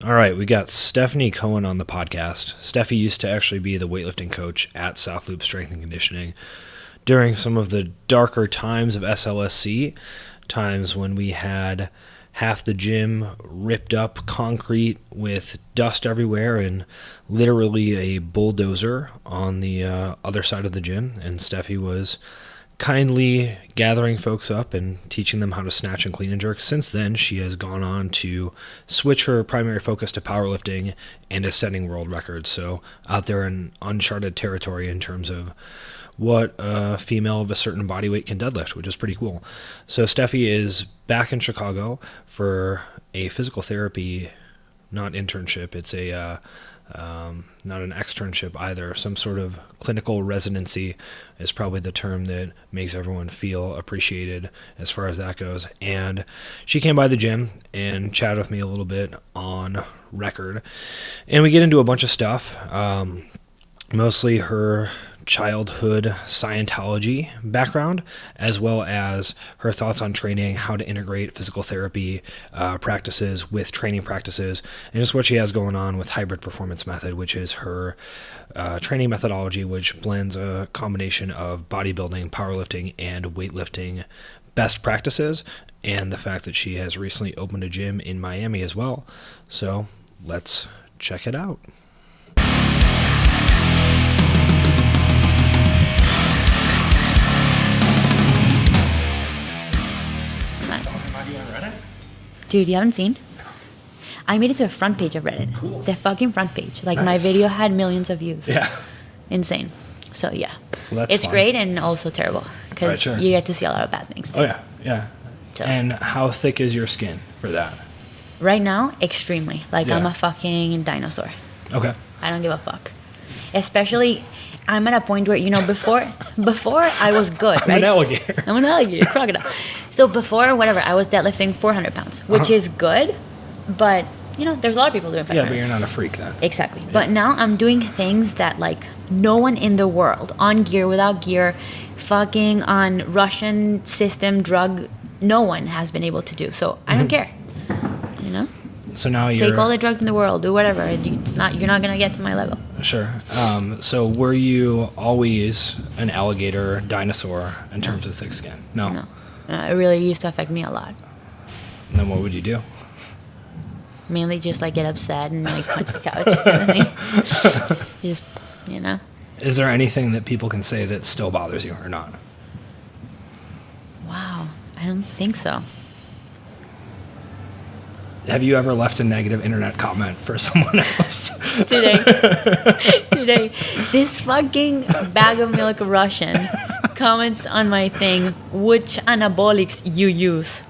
All right, we got Stefanie Cohen on the podcast. Stefi used to actually be the weightlifting coach at South Loop Strength and Conditioning during some of the darker times of SLSC, times when we had half the gym ripped up concrete with dust everywhere and literally a bulldozer on the other side of the gym. And Stefi was kindly gathering folks up and teaching them how to snatch and clean and jerk. Since then, she has gone on to switch her primary focus to powerlifting and is setting world records. So out there in uncharted territory in terms of what a female of a certain body weight can deadlift, which is pretty cool. So Stefi is back in Chicago for a physical therapy, not internship. It's a not an externship either. Some sort of clinical residency is probably the term that makes everyone feel appreciated as far as that goes. And she came by the gym and chatted with me a little bit on record. And we get into a bunch of stuff, mostly her childhood Scientology background, as well as her thoughts on training, how to integrate physical therapy practices with training practices, and just what she has going on with hybrid performance method, which is her training methodology, which blends a combination of bodybuilding, powerlifting, and weightlifting best practices, and the fact that she has recently opened a gym in Miami as well. So let's check it out. Dude, you haven't seen? I made it to the front page of Reddit. Cool. The fucking front page. Like, nice. My video had millions of views. Yeah. Insane. So, yeah. Well, that's it's fun. Great and also terrible. Because Right, sure. you get to see a lot of bad things, too. Oh, yeah. Yeah. So. And how thick is your skin for that? Right now, extremely. Like, Yeah. I'm a fucking dinosaur. Okay. I don't give a fuck. Especially, I'm at a point where, before I was good, right? I'm an alligator. I'm an alligator, crocodile. So before, whatever, I was deadlifting 400 pounds, which is good, but, there's a lot of people doing 500. Yeah, but you're not a freak then. Exactly. Yeah. But now I'm doing things that, like, no one in the world, on gear, without gear, fucking on Russian system drug, no one has been able to do. So I don't care, So now you're... Take all the drugs in the world, do whatever. You're not going to get to my level. Sure. So were you always an alligator dinosaur in terms of thick skin? No. No. It really used to affect me a lot. And then what would you do? Mainly just, like, get upset and, like, punch the couch. Kind of thing. Just, Is there anything that people can say that still bothers you or not? Wow. I don't think so. Have you ever left a negative internet comment for someone else? Today. This fucking bag of milk Russian comments on my thing, which anabolics you use.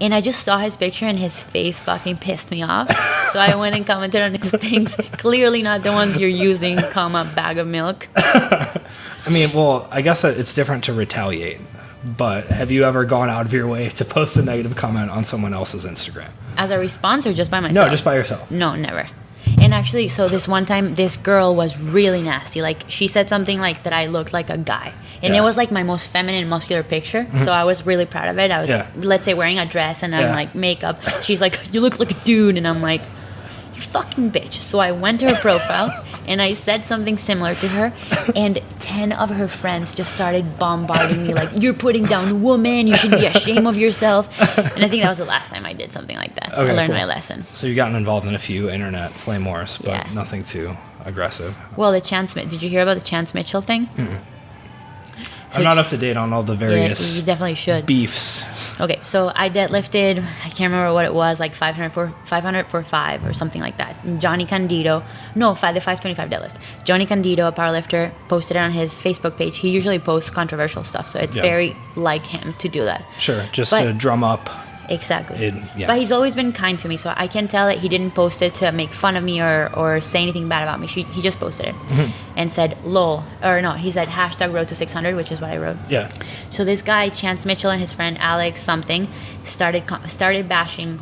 And I just saw his picture and his face fucking pissed me off. So I went and commented on his things. Clearly not the ones you're using, bag of milk. I guess it's different to retaliate. But have you ever gone out of your way to post a negative comment on someone else's Instagram? As a response or just by myself? No, just by yourself. No, never. And actually, so this one time, this girl was really nasty. Like, she said something like that I looked like a guy. And it was like my most feminine, muscular picture. Mm-hmm. So I was really proud of it. I was, let's say, wearing a dress and I'm like makeup. She's like, you look like a dude. And I'm like, you fucking bitch. So I went to her profile and I said something similar to her. And 10 of her friends just started bombarding me like, you're putting down women. You should be ashamed of yourself. And I think that was the last time I did something like that. Okay, I learned my lesson. So you've gotten involved in a few internet flame wars, but nothing too aggressive. Well, did you hear about the Chance Mitchell thing? Mm-mm. So I'm not up to date on all the various you definitely should. beefs. Okay, so I deadlifted, I can't remember what it was, like 500 for 5 or something like that. And Johnny Candido, the 525 deadlift. Johnny Candido, a powerlifter, posted it on his Facebook page. He usually posts controversial stuff, so it's very like him to do that. Sure, to drum up. Exactly. But he's always been kind to me, so I can tell that he didn't post it to make fun of me or say anything bad about me. He just posted it and said lol, or no, he said #road to 600, which is what I wrote. Yeah. So this guy, Chance Mitchell, and his friend Alex something started bashing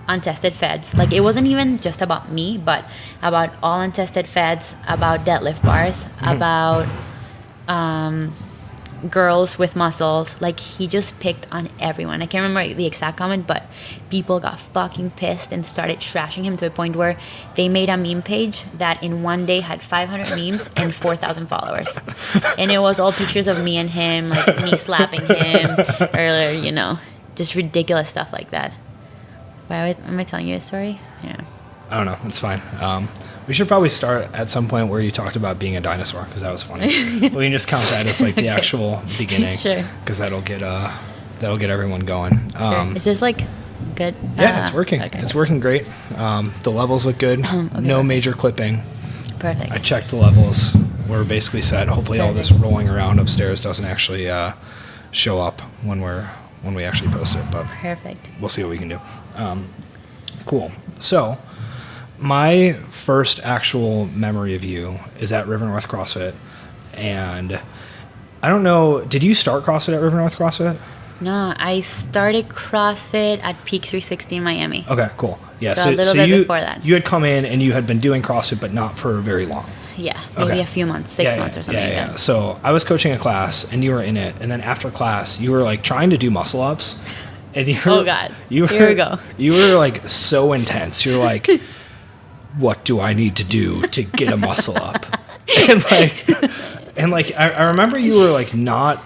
untested feds. Like, it wasn't even just about me, but about all untested feds, about deadlift bars, about girls with muscles. Like, he just picked on everyone. I can't remember the exact comment, but people got fucking pissed and started trashing him to a point where they made a meme page that in one day had 500 memes and 4,000 followers. And it was all pictures of me and him, like me slapping him, or, you know, just ridiculous stuff like that. Why am I telling you a story? Yeah. I don't know. It's fine. We should probably start at some point where you talked about being a dinosaur, because that was funny. We can just count that as like the actual beginning, sure, because that'll get everyone going. Sure. Is this like good? Yeah, it's working. Okay. It's working great. The levels look good. Okay, no major clipping. Perfect. I checked the levels. We're basically set. Hopefully, all this rolling around upstairs doesn't actually show up when we actually post it. But perfect. We'll see what we can do. Cool. So, my first actual memory of you is at River North CrossFit, and I don't know, did you start CrossFit at River North CrossFit? No, I started CrossFit at Peak 360 in Miami. Okay, cool. Yeah, so a little bit before that. You had come in and you had been doing CrossFit, but not for very long. Yeah, maybe a few months, 6 months or something like that. So I was coaching a class, and you were in it, and then after class, you were like trying to do muscle ups. And oh God, here we go. You were like so intense. You're like, what do I need to do to get a muscle up? and I remember you were like not,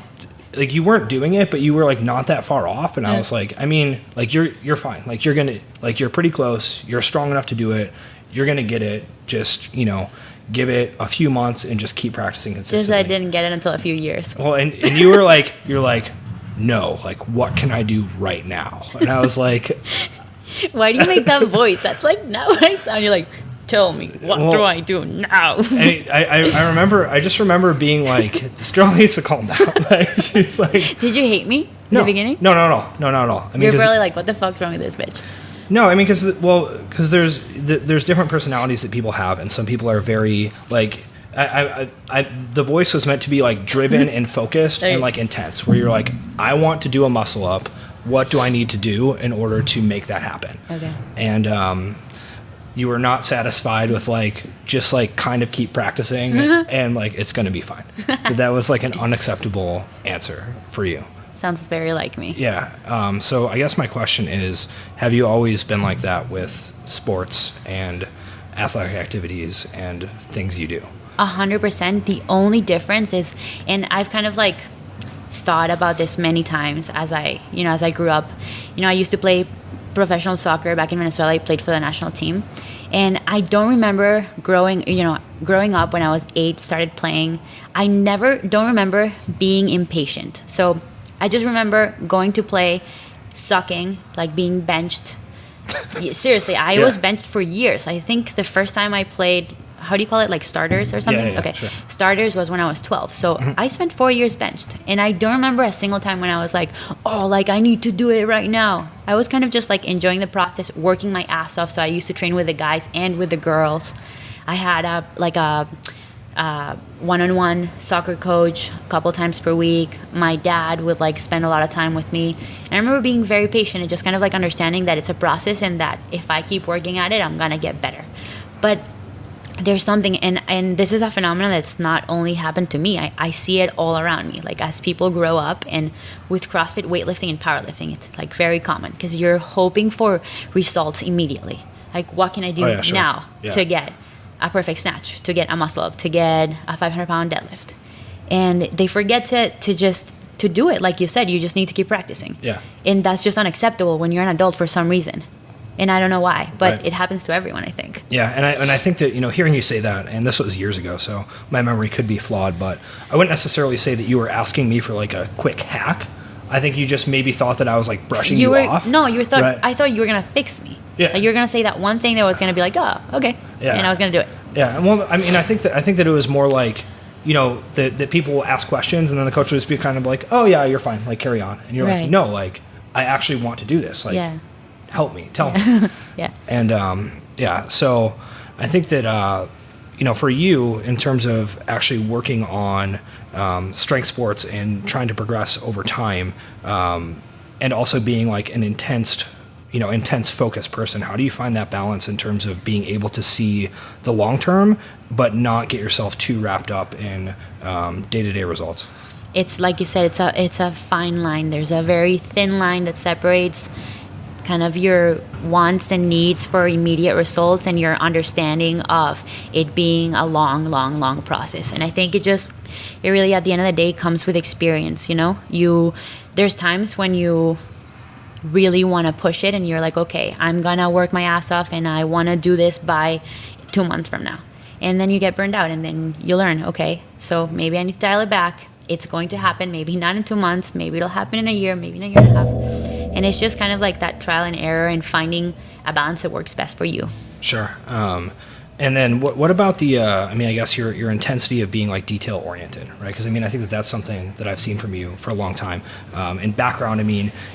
like you weren't doing it, but you were like not that far off. And I was like, I mean, like you're fine. Like you're pretty close. You're strong enough to do it. You're gonna get it. Just, you know, give it a few months and just keep practicing consistently. Just I didn't get it until a few years. Well, and you were like, you're like, no, like what can I do right now? And I was like, why do you make that voice? That's like not what I sound. You're like, tell me, what do I do now? And I just remember being like, this girl needs to calm down. Like, she's like, did you hate me in the beginning? No, not at all. I mean, you're probably like, what the fuck's wrong with this bitch? No, I mean, because there's different personalities that people have, and some people are very like, the voice was meant to be like driven and focused and like intense, where you're like, I want to do a muscle up. What do I need to do in order to make that happen? Okay. And you were not satisfied with like just like kind of keep practicing and like it's gonna be fine. That was like an unacceptable answer for you. Sounds very like me. Yeah. So I guess my question is, have you always been like that with sports and athletic activities and things you do? 100%. The only difference is, and I've kind of like thought about this many times as I grew up. You know, I used to play professional soccer back in Venezuela. I played for the national team, and I don't remember growing up when I was 8, started playing. I don't remember being impatient. So I just remember going to play, sucking, like being benched. Seriously, I was benched for years. I think the first time I played, how do you call it, like starters or something? Yeah, okay, sure. Starters was when I was 12. So I spent 4 years benched, and I don't remember a single time when I was like, oh, like I need to do it right now. I was kind of just like enjoying the process, working my ass off. So I used to train with the guys and with the girls. I had a one-on-one soccer coach a couple times per week. My dad would like spend a lot of time with me, and I remember being very patient and just kind of like understanding that it's a process and that if I keep working at it, I'm gonna get better. But there's something, and this is a phenomenon that's not only happened to me. I see it all around me. Like as people grow up, and with CrossFit, weightlifting, and powerlifting, it's like very common because you're hoping for results immediately. Like what can I do now to get a perfect snatch, to get a muscle up, to get a 500-pound deadlift? And they forget to do it. Like you said, you just need to keep practicing. Yeah. And that's just unacceptable when you're an adult for some reason. And I don't know why, but it happens to everyone, I think. Yeah, and I think that, you know, hearing you say that, and this was years ago, so my memory could be flawed, but I wouldn't necessarily say that you were asking me for like a quick hack. I think you just maybe thought that I was like brushing you off. No, I thought you were gonna fix me. Yeah. Like you were gonna say that one thing that was gonna be like, oh, okay. Yeah. And I was gonna do it. Yeah. Well, I mean, I think that it was more like, you know, that people will ask questions and then the coach will just be kind of like, oh yeah, you're fine, like carry on. And you're like, no, like I actually want to do this. Like, help me, tell me. Yeah. And so I think that you know, for you in terms of actually working on strength sports and trying to progress over time, and also being like an intense focused person, how do you find that balance in terms of being able to see the long term but not get yourself too wrapped up in day-to-day results? it's like you said, it's a fine line. There's a very thin line that separates kind of your wants and needs for immediate results and your understanding of it being a long, long, long process. And I think it really, at the end of the day, comes with experience. There's times when you really want to push it and you're like, okay, I'm gonna work my ass off and I want to do this by 2 months from now. And then you get burned out, and then you learn, okay, so maybe I need to dial it back. It's going to happen, maybe not in 2 months, maybe it'll happen in a year, maybe in a year and a half. And it's just kind of like that trial and error and finding a balance that works best for you. Sure. And then what about the, I guess your intensity of being like detail oriented, right? Because I think that's something that I've seen from you for a long time. In background,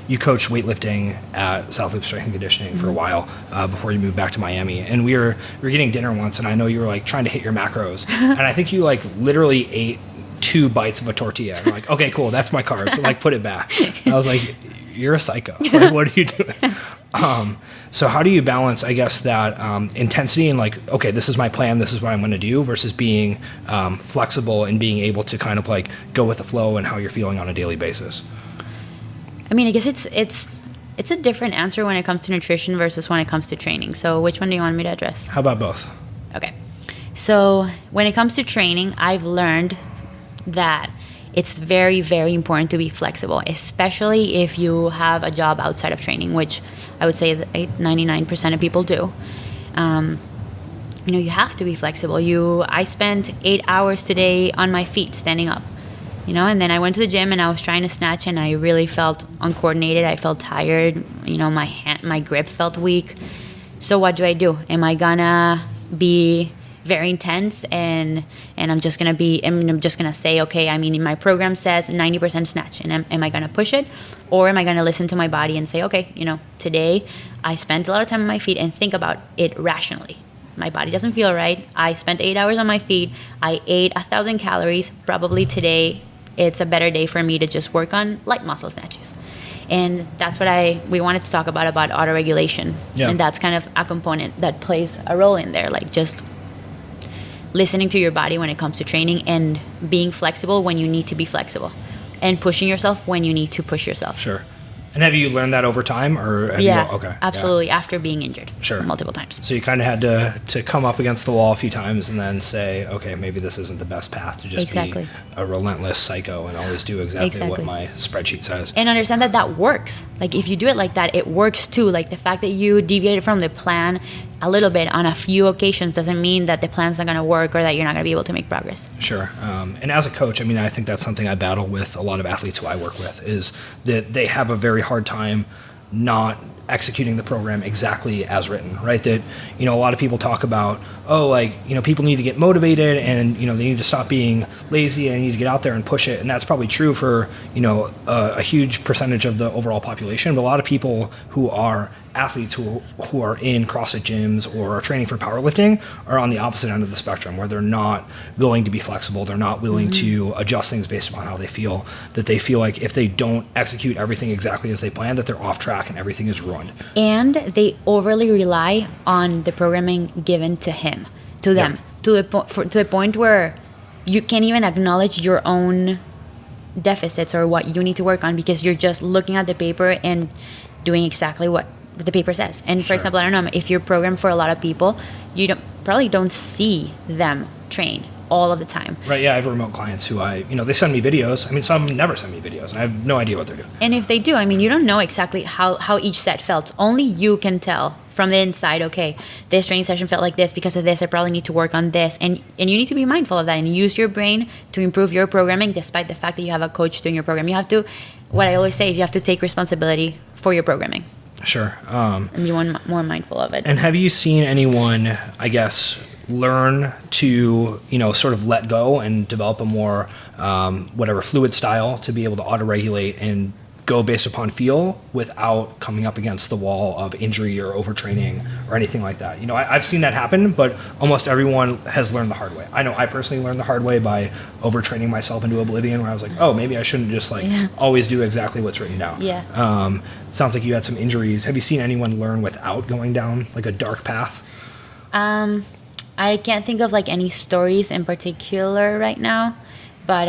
you coached weightlifting at South Loop Strength and Conditioning for a while before you moved back to Miami. And we were getting dinner once, and I know you were like trying to hit your macros. And I think you like literally ate 2 bites of a tortilla. And I'm like, okay, cool, that's my carbs. So like put it back. And I was like, you're a psycho. Like, what are you doing? So how do you balance, I guess, that intensity and like, okay, this is my plan, this is what I'm going to do, versus being flexible and being able to kind of like go with the flow and how you're feeling on a daily basis? I guess it's a different answer when it comes to nutrition versus when it comes to training. So which one do you want me to address? How about both? Okay. So when it comes to training, I've learned that it's very, very important to be flexible, especially if you have a job outside of training, which I would say that 99% of people do. You have to be flexible. I spent 8 hours today on my feet standing up, and then I went to the gym and I was trying to snatch and I really felt uncoordinated. I felt tired. My grip felt weak. So what do? Am I gonna be very intense and I'm just gonna say, okay, my program says 90% snatch, and am I gonna push it, or am I gonna listen to my body and say, okay, today I spent a lot of time on my feet and think about it rationally. My body doesn't feel right. I spent 8 hours on my feet. I ate 1,000 calories. Probably today it's a better day for me to just work on light muscle snatches. And that's what we wanted to talk about autoregulation. Yeah. And that's kind of a component that plays a role in there, like just listening to your body when it comes to training and being flexible when you need to be flexible and pushing yourself when you need to push yourself. Sure. And have you learned that over time, or okay, absolutely. Yeah. After being injured, sure, multiple times. So you kind of had to come up against the wall a few times and then say, okay, maybe this isn't the best path to just be a relentless psycho and always do exactly what my spreadsheet says. And understand that works. Like if you do it like that, it works too. Like the fact that you deviated from the plan a little bit on a few occasions doesn't mean that the plan's not going to work or that you're not going to be able to make progress. Sure. And as a coach, I think that's something I battle with a lot of athletes who I work with, is that they have a very hard time not executing the program exactly as written, right? That, a lot of people talk about, people need to get motivated and, they need to stop being lazy and they need to get out there and push it. And that's probably true for, a huge percentage of the overall population. But a lot of people who are athletes who are in CrossFit gyms or are training for powerlifting are on the opposite end of the spectrum, where they're not willing to be flexible. They're not willing to adjust things based upon how they feel, that they feel like if they don't execute everything exactly as they planned, that they're off track and everything is ruined. And they overly rely on the programming given to them, to the point where you can't even acknowledge your own deficits or what you need to work on, because you're just looking at the paper and doing exactly what the paper says. And for example, I don't know, if you're programmed for a lot of people, you probably don't see them train all of the time. Right, yeah, I have remote clients who they send me videos. Some never send me videos, and I have no idea what they're doing. And if they do, you don't know exactly how each set felt. Only you can tell from the inside, okay, this training session felt like this because of this, I probably need to work on this. And you need to be mindful of that and use your brain to improve your programming, despite the fact that you have a coach doing your program. You have to, what I always say is, you have to take responsibility for your programming. Sure. And be more mindful of it. And have you seen anyone, I guess, learn to, sort of let go and develop a more, fluid style to be able to auto-regulate and go based upon feel without coming up against the wall of injury or overtraining or anything like that? I've seen that happen, but almost everyone has learned the hard way. I know I personally learned the hard way by overtraining myself into oblivion, where I was like, oh, maybe I shouldn't just always do exactly what's written down. Yeah. Sounds like you had some injuries. Have you seen anyone learn without going down like a dark path? I can't think of any stories in particular right now, but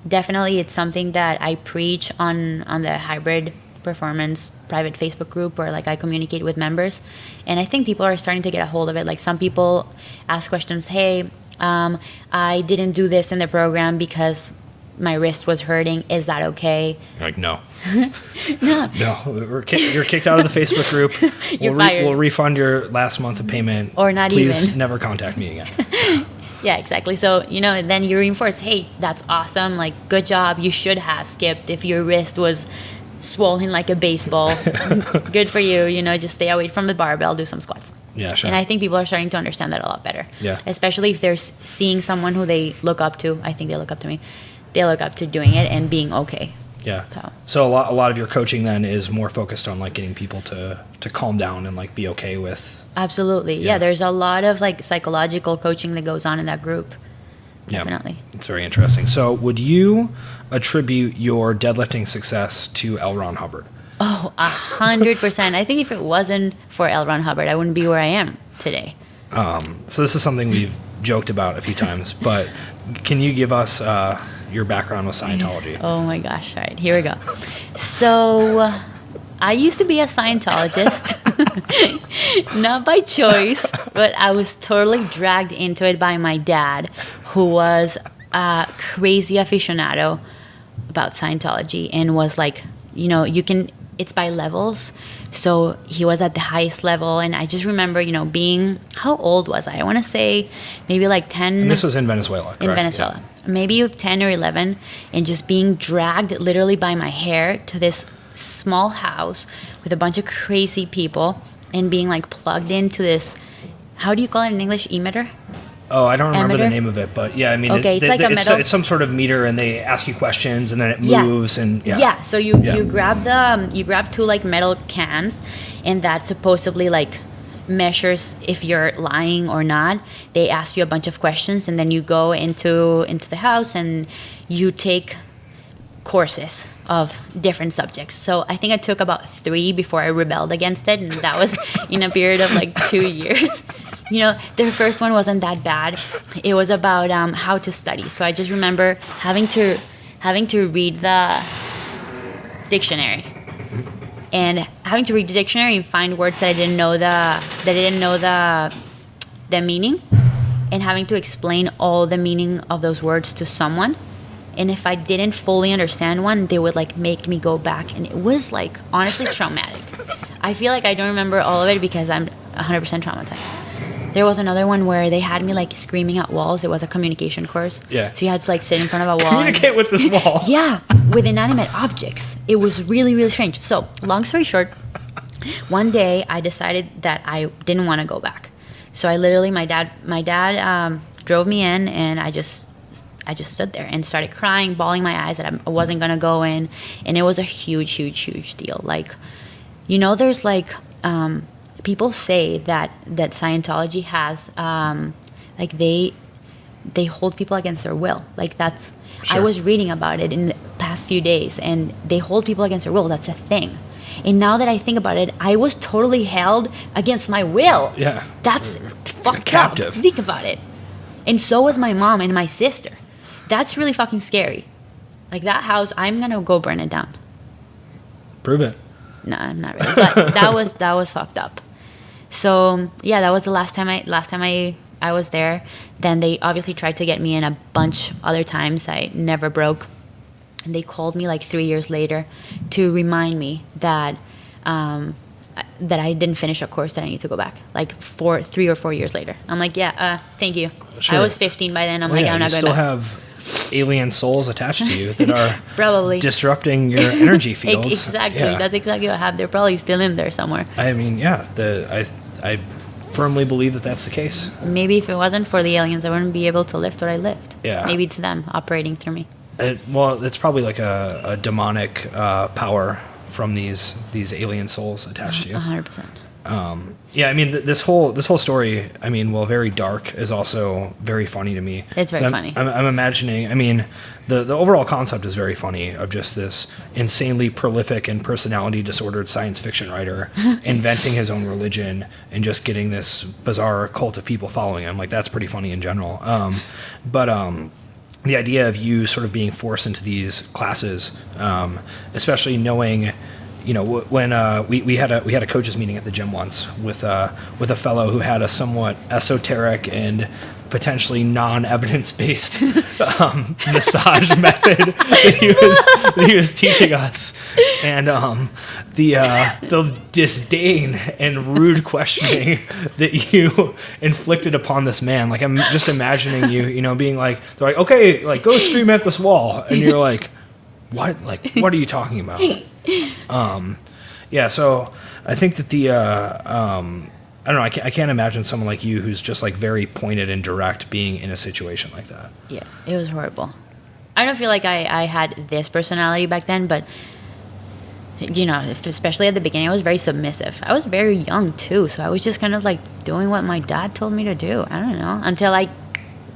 definitely it's something that I preach on the hybrid performance private Facebook group where like I communicate with members, and I think people are starting to get a hold of it. Like some people ask questions, hey, I didn't do this in the program because my wrist was hurting. Is that okay? Like, no. No. You're kicked out of the Facebook group. You're fired. We'll refund your last month of payment. Or not Please even. never contact me again. Yeah, exactly. So, you know, then you reinforce, hey, that's awesome. Like, good job. You should have skipped if your wrist was swollen like a baseball. Good for you. You know, just stay away from the barbell, do some squats. Yeah, sure. And I think people are starting to understand that a lot better. Yeah. Especially if they're seeing someone who they look up to. I think they look up to me. They look up to doing it and being okay. Yeah. So a lot of your coaching then is more focused on like getting people to calm down and like be okay with. Absolutely. Yeah. There's a lot of like psychological coaching that goes on in that group. Definitely. Yeah. It's very interesting. So would you attribute your deadlifting success to L. Ron Hubbard? Oh, 100%. I think if it wasn't for L. Ron Hubbard, I wouldn't be where I am today. So this is something we've joked about a few times, but can you give us your background with Scientology? Oh my gosh. All right, here we go. So I used to be a Scientologist, not by choice, but I was totally dragged into it by my dad, who was a crazy aficionado about Scientology and was like, you know, it's by levels. So he was at the highest level. And I just remember, you know, how old was I? I want to say maybe like 10. And this was in Venezuela, correct? In Venezuela. Yeah. Maybe 10 or 11. And just being dragged literally by my hair to this small house with a bunch of crazy people and being like plugged into this, how do you call it in English? Emitter? Oh, I don't remember the name of it, but yeah, I mean, okay, it's like a metal. It's some sort of meter, and they ask you questions, and then it moves, and yeah. Yeah, so you grab two like metal cans, and that supposedly like measures if you're lying or not. They ask you a bunch of questions, and then you go into the house and you take courses of different subjects. So I think I took about 3 before I rebelled against it, and that was in a period of like 2 years. You know, the first one wasn't that bad. It was about how to study. So I just remember having to read the dictionary, and having to read the dictionary and find words that I didn't know the meaning, and having to explain all the meaning of those words to someone. And if I didn't fully understand one, they would like make me go back, and it was like honestly traumatic. I feel like I don't remember all of it because I'm 100% traumatized. There was another one where they had me like screaming at walls. It was a communication course. Yeah. So you had to like sit in front of a wall. Communicate with this wall. Yeah, with inanimate objects. It was really, really strange. So long story short, one day I decided that I didn't want to go back. So I literally, my dad drove me in, and I just stood there and started crying, bawling my eyes that I wasn't going to go in. And it was a huge, huge, huge deal. Like, you know, there's like, people say that Scientology has, like they hold people against their will. Like that's, sure. I was reading about it in the past few days, and they hold people against their will. That's a thing. And now that I think about it, I was totally held against my will. Yeah. That's fucked captive. up. Think about it. And so was my mom and my sister. That's really fucking scary. Like that house, I'm gonna go burn it down. Prove it. No, I'm not really. But that was fucked up. So yeah, that was the last time I was there. Then they obviously tried to get me in a bunch other times. I never broke. And they called me like 3 years later to remind me that that I didn't finish a course that I need to go back. Like 3 or 4 years later. I'm like, yeah, thank you. Sure. I was 15 by then. I'm I'm not going back. You still have alien souls attached to you that are probably disrupting your energy fields. Exactly. Yeah. That's exactly what happened. They're probably still in there somewhere. I mean, yeah, I firmly believe that that's the case. Maybe if it wasn't for the aliens, I wouldn't be able to lift what I lift. Yeah. Maybe to them operating through me. Well, it's probably like a demonic power from these alien souls attached to you. 100%. Yeah, I mean, this whole story, I mean, while very dark, is also very funny to me. It's very funny. I'm imagining, I mean, the overall concept is very funny of just this insanely prolific and personality disordered science fiction writer inventing his own religion and just getting this bizarre cult of people following him. Like, that's pretty funny in general. But the idea of you sort of being forced into these classes, especially knowing, you know, when we had a coaches meeting at the gym once with a fellow who had a somewhat esoteric and potentially non-evidence-based massage method that he was teaching us, and the disdain and rude questioning that you inflicted upon this man. Like, I'm just imagining you know, being like, they're like, okay, like, go scream at this wall, and you're like, what? Like, what are you talking about? Yeah, so I think that I don't know, I can't imagine someone like you who's just like very pointed and direct being in a situation like that. Yeah, it was horrible. I don't feel like I had this personality back then, but, you know, especially at the beginning, I was very submissive. I was very young too, so I was just kind of like doing what my dad told me to do. I don't know, until I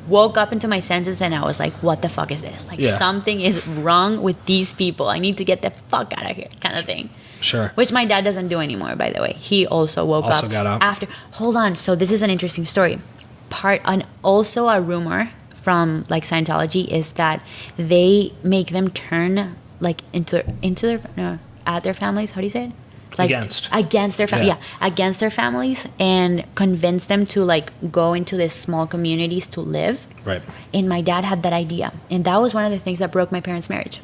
woke up into my senses and I was like, what the fuck is this? Like, something is wrong with these people. I need to get the fuck out of here, kind of thing. Sure. Which my dad doesn't do anymore, by the way. He also got up after. Hold on. So this is an interesting story. Also a rumor from like Scientology is that they make them turn like at their families. How do you say it? Like against their family. Yeah, against their families, and convince them to like go into these small communities to live. Right. And my dad had that idea, and that was one of the things that broke my parents' marriage.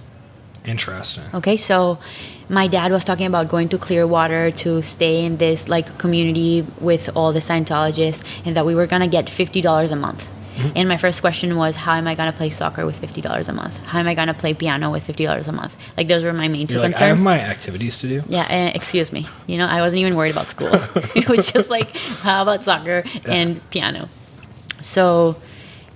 Interesting. Okay, so my dad was talking about going to Clearwater to stay in this like community with all the Scientologists, and that we were gonna get $50 a month. Mm-hmm. And my first question was, how am I gonna play soccer with $50 a month? How am I gonna play piano with $50 a month? Like, those were my main two concerns. I have my activities to do. Yeah, excuse me. You know, I wasn't even worried about school. It was just like, how about soccer and piano? So,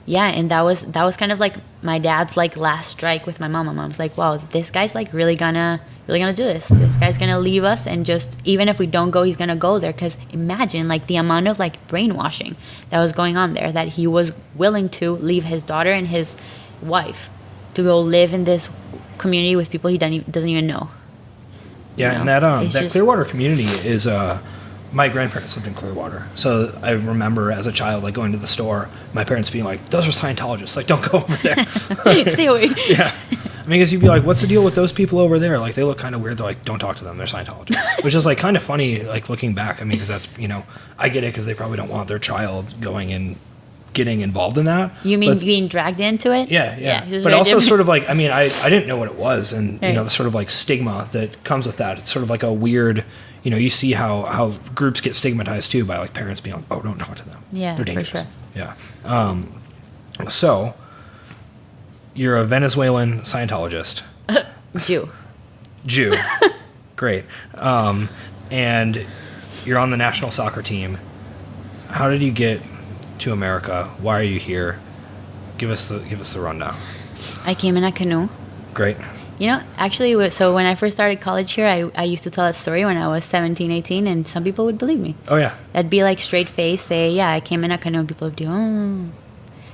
yeah, and that was kind of like my dad's like last strike with my mom. My mom's like, wow, this guy's like really gonna do this. This guy's gonna leave us, and just, even if we don't go, he's gonna go there. Because imagine like the amount of like brainwashing that was going on there, that he was willing to leave his daughter and his wife to go live in this community with people he doesn't even know. Yeah, you know? And that Clearwater community is my grandparents lived in Clearwater, so I remember as a child, like, going to the store, my parents being like, those are Scientologists, like, don't go over there. Stay away. Yeah. I mean, because you'd be like, what's the deal with those people over there? Like, they look kind of weird. They're like, don't talk to them. They're Scientologists. Which is, like, kind of funny, like, looking back. I mean, because that's, you know, I get it, because they probably don't want their child going and getting involved in that. You mean being dragged into it? Yeah. But also different. Sort of like, I mean, I didn't know what it was. And, you know, the sort of, like, stigma that comes with that. It's sort of like a weird, you know, you see how groups get stigmatized, too, by, like, parents being like, oh, don't talk to them. Yeah, they're dangerous. For sure. Yeah. So, you're a Venezuelan Scientologist. Jew. Great. And you're on the national soccer team. How did you get to America? Why are you here? Give us the rundown. I came in a canoe. Great. You know, actually, so when I first started college here, I used to tell that story when I was 17, 18, and some people would believe me. Oh, yeah. I'd be like straight face, say, yeah, I came in a canoe, and people would do, oh.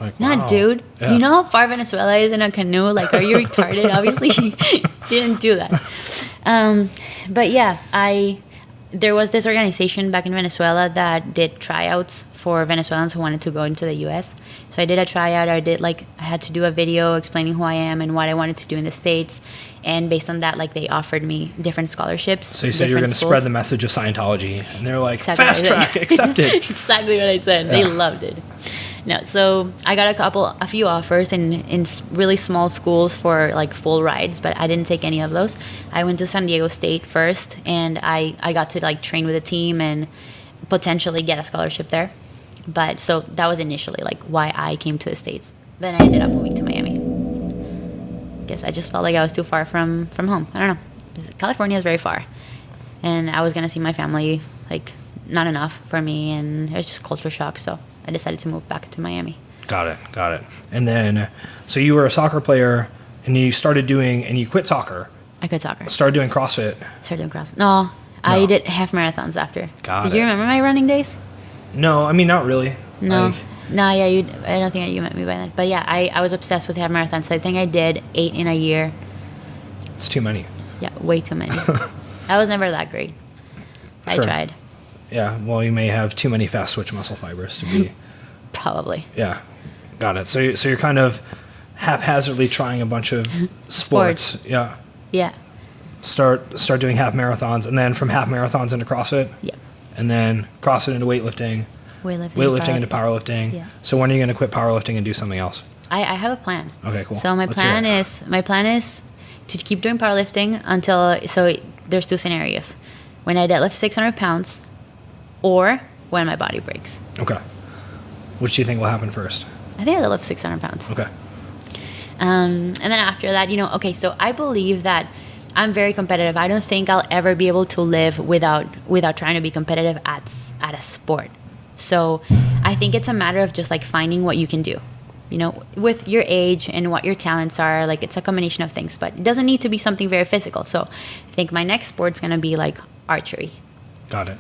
Like, nah, wow. Dude. Yeah. You know how far Venezuela is in a canoe? Like, are you retarded? Obviously, you didn't do that. But yeah, there was this organization back in Venezuela that did tryouts for Venezuelans who wanted to go into the U.S. So I did a tryout. I had to do a video explaining who I am and what I wanted to do in the States. And based on that, like, they offered me different scholarships. So you said you were going to spread the message of Scientology. And they're like, exactly fast track, accepted. Exactly what I said. Yeah. They loved it. No, so I got a few offers in really small schools for like full rides, but I didn't take any of those. I went to San Diego State first, and I got to like train with a team and potentially get a scholarship there. But so that was initially like why I came to the States. Then I ended up moving to Miami. Guess I just felt like I was too far from home. I don't know. California is very far, and I was gonna see my family, like, not enough for me, and it was just culture shock. So I decided to move back to Miami. Got it. And then, so you were a soccer player, and you quit soccer. I quit soccer. Started doing CrossFit. No, I did half marathons after. Did you remember my running days? No, I mean, not really. No. I don't think you met me by then. But yeah, I was obsessed with half marathons. So I think I did 8 in a year. It's too many. Yeah, way too many. I was never that great. Sure. I tried. Yeah, well, you may have too many fast twitch muscle fibers to be. Probably. Yeah, got it. So you're kind of haphazardly trying a bunch of sports. Yeah. Yeah. Start doing half marathons, and then from half marathons into CrossFit. Yeah. And then CrossFit into weightlifting. Weightlifting into powerlifting. Yeah. So when are you going to quit powerlifting and do something else? I have a plan. Okay, cool. So my plan is to keep doing powerlifting until, so there's 2 scenarios. When I deadlift 600 pounds or when my body breaks. Okay. Which do you think will happen first? I think I deadlift 600 pounds. Okay. And then after that, okay, so I believe that I'm very competitive. I don't think I'll ever be able to live without trying to be competitive at a sport. So I think it's a matter of just like finding what you can do, with your age and what your talents are. Like, it's a combination of things, but it doesn't need to be something very physical. So I think my next sport's going to be like archery. Got it.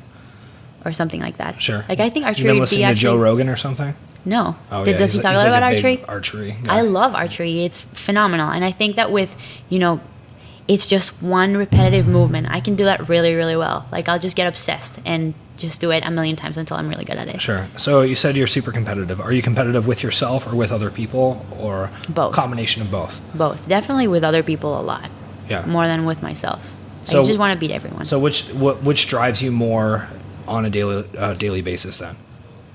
Or something like that. Sure. Like, I think archery would be listening to Joe Rogan or something? No. Oh, Does he talk a lot about archery? Archery. Yeah. I love archery. It's phenomenal. And I think that with, it's just one repetitive movement. I can do that really, really well. Like, I'll just get obsessed and just do it a million times until I'm really good at it. Sure. So you said you're super competitive. Are you competitive with yourself or with other people, or both? Combination of both? Both. Definitely with other people a lot. Yeah. More than with myself. So, I just want to beat everyone. So which drives you more on a daily basis then?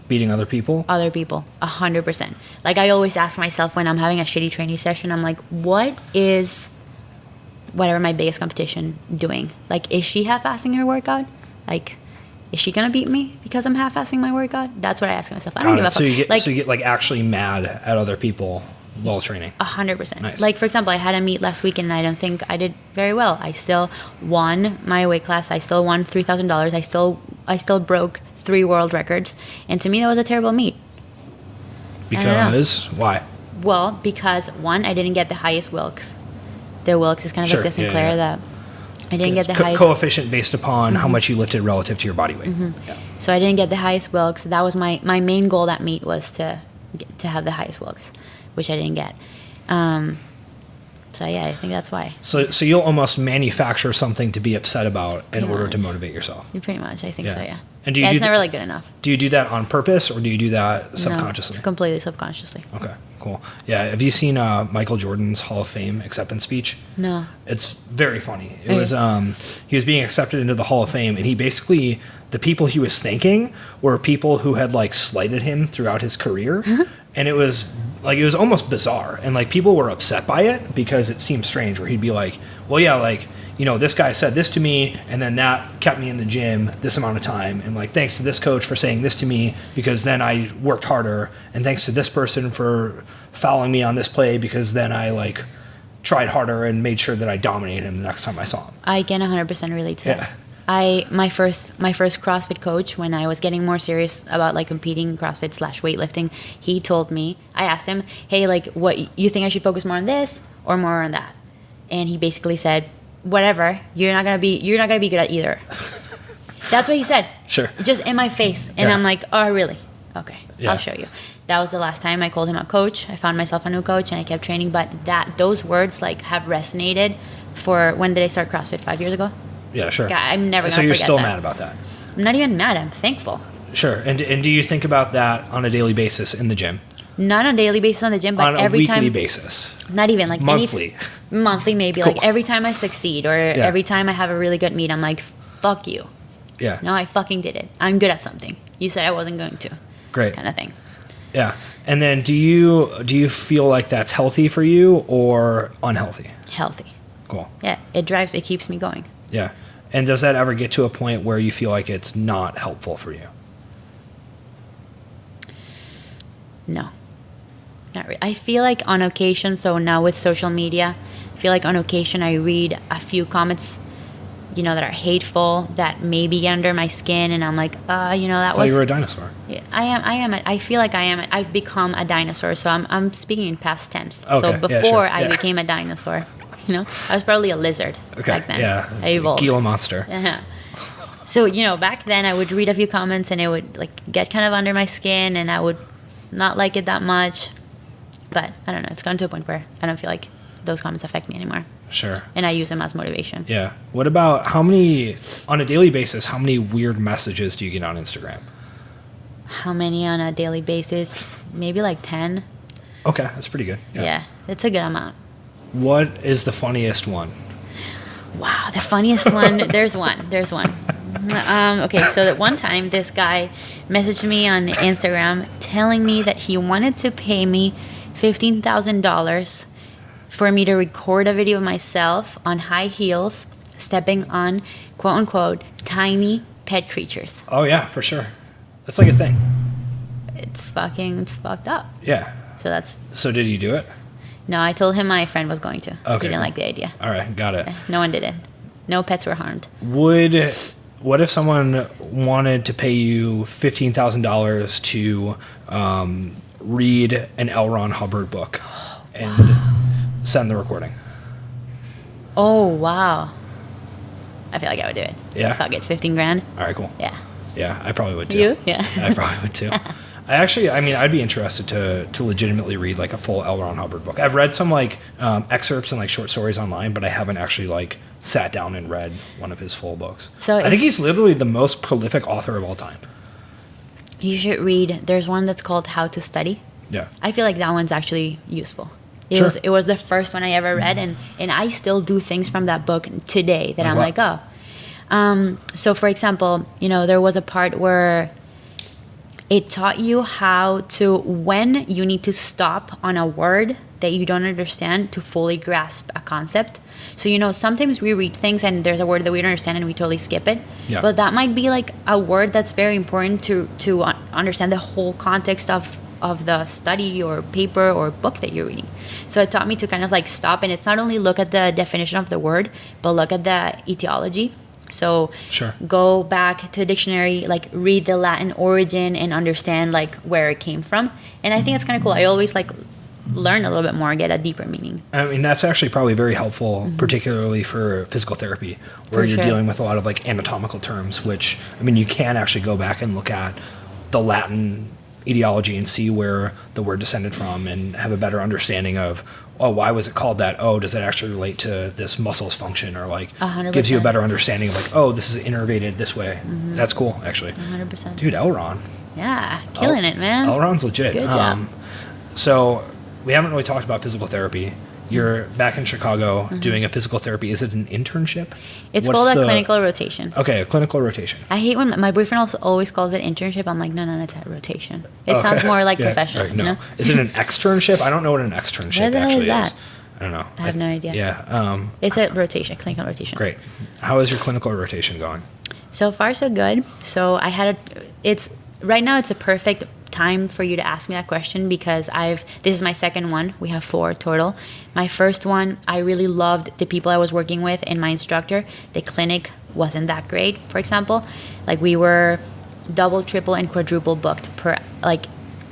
Beating other people? Other people, 100%. Like, I always ask myself when I'm having a shitty training session, I'm like, what is whatever my biggest competition doing? Like, is she half-assing her workout? Like, is she gonna beat me because I'm half-assing my workout? That's what I ask myself. I don't give a fuck. So you get like actually mad at other people while training? 100%. Nice. Like, for example, I had a meet last weekend and I don't think I did very well. I still won my weight class. I still won $3,000. I still broke 3 world records. And to me, that was a terrible meet. Because why? Well, because one, I didn't get the highest Wilks. The Wilks is kind of like the Sinclair that I didn't get the highest coefficient based upon how much you lifted relative to your body weight. Yeah. So I didn't get the highest Wilks. That was my main goal that meet, was to have the highest Wilks, which I didn't get. So yeah, I think that's why. So you'll almost manufacture something to be upset about in order to motivate yourself. Pretty much, I think so. Yeah. And it's never like good enough. Do you do that on purpose, or do you do that subconsciously? No, completely subconsciously. Okay, cool. Yeah, have you seen Michael Jordan's Hall of Fame acceptance speech? No. It's very funny. It was he was being accepted into the Hall of Fame, and he basically, the people he was thanking were people who had like slighted him throughout his career, and it was almost bizarre, and like people were upset by it because it seemed strange. Where he'd be like, "Well, yeah, like, this guy said this to me, and then that kept me in the gym this amount of time. And like, thanks to this coach for saying this to me, because then I worked harder. And thanks to this person for fouling me on this play, because then I like tried harder and made sure that I dominated him the next time I saw him." I can 100% relate to that. My first CrossFit coach, when I was getting more serious about like competing CrossFit / weightlifting, he told me, I asked him, "Hey, like, what you think I should focus more on this or more on that?" And he basically said, "Whatever, you're not gonna be good at either." That's what he said. Sure. Just in my face. And I'm like, "Oh, really? Okay, I'll show you." That was the last time I called him a coach. I found myself a new coach and I kept training. But those words like have resonated for, when did I start CrossFit? 5 years ago? Yeah, sure. I'm never gonna forget that. So you're still mad about that? I'm not even mad. I'm thankful. Sure. And do you think about that on a daily basis in the gym? Not on a daily basis on the gym, but every time. On a weekly basis? Not even. Like monthly? Monthly, maybe. Cool. Like every time I succeed or every time I have a really good meet, I'm like, fuck you. Yeah. No, I fucking did it. I'm good at something. You said I wasn't going to. Great. Kind of thing. Yeah. And then do you feel like that's healthy for you or unhealthy? Healthy. Cool. Yeah. It keeps me going. Yeah. And does that ever get to a point where you feel like it's not helpful for you? No. Not really. I feel like on occasion, so now with social media, I feel like on occasion I read a few comments, that are hateful, that maybe get under my skin, and I'm like, that was... I thought you were a dinosaur. Yeah, I am. I feel like I am. I've become a dinosaur, so I'm speaking in past tense. Okay. So before I became a dinosaur, I was probably a lizard back then. Yeah. I evolved. Gila monster. Uh-huh. So, back then I would read a few comments and it would like get kind of under my skin and I would not like it that much. But I don't know, it's gotten to a point where I don't feel like those comments affect me anymore. Sure. And I use them as motivation. Yeah. What about on a daily basis, how many weird messages do you get on Instagram? How many on a daily basis? Maybe like 10. Okay, that's pretty good. Yeah. It's a good amount. What is the funniest one? Wow, the funniest one. There's one. Okay, so that one time this guy messaged me on Instagram telling me that he wanted to pay me $15,000 for me to record a video of myself on high heels stepping on quote unquote tiny pet creatures. Oh yeah, for sure. That's like a thing. It's fucked up. Yeah. So did you do it? No, I told him my friend was going to. Okay. He didn't like the idea. All right, got it. No one did it. No pets were harmed. What if someone wanted to pay you $15,000 to read an L. Ron Hubbard book and send the recording? Oh, wow. I feel like I would do it. Yeah? Fuck it, 15 grand. All right, cool. Yeah. Yeah, I probably would too. You? Yeah. I probably would too. I'd be interested to legitimately read like a full L. Ron Hubbard book. I've read some like excerpts and like short stories online, but I haven't actually like sat down and read one of his full books. So I think he's literally the most prolific author of all time. You should read. There's one that's called How to Study. Yeah. I feel like that one's actually useful. It was the first one I ever read, and I still do things from that book today that I'm like, oh. So for example, there was a part where it taught you when you need to stop on a word that you don't understand to fully grasp a concept. So, sometimes we read things and there's a word that we don't understand and we totally skip it. Yeah. But that might be like a word that's very important to understand the whole context of the study or paper or book that you're reading. So it taught me to kind of like stop, and it's not only look at the definition of the word, but look at the etiology. So go back to the dictionary, like read the Latin origin and understand like where it came from. And I think it's kind of cool. I always like learn a little bit more, get a deeper meaning. I mean, that's actually probably very helpful, particularly for physical therapy, where you're dealing with a lot of like anatomical terms, which, I mean, you can actually go back and look at the Latin etiology and see where the word descended from and have a better understanding of, oh, why was it called that? Oh, does it actually relate to this muscle's function? Or like 100%. Gives you a better understanding of like, oh, this is innervated this way. That's cool, actually. 100%. Dude, L. Ron. Yeah, killing it, man. L. Ron's legit. Good job. So we haven't really talked about physical therapy. You're back in Chicago doing a physical therapy. Is it an internship? It's called a clinical rotation. Okay, a clinical rotation. I hate when my boyfriend also always calls it internship. I'm like, no, it's a rotation. It sounds more like professional. Right, no. Is it an externship? I don't know what an externship actually is. I don't know. I have no idea. Yeah. It's a rotation, a clinical rotation. Great. How is your clinical rotation going? So far, so good. So right now it's a perfect time for you to ask me that question because this is my second one. We have 4 total. My first one, I really loved the people I was working with and my instructor. The clinic wasn't that great, for example. Like we were double, triple, and quadruple booked per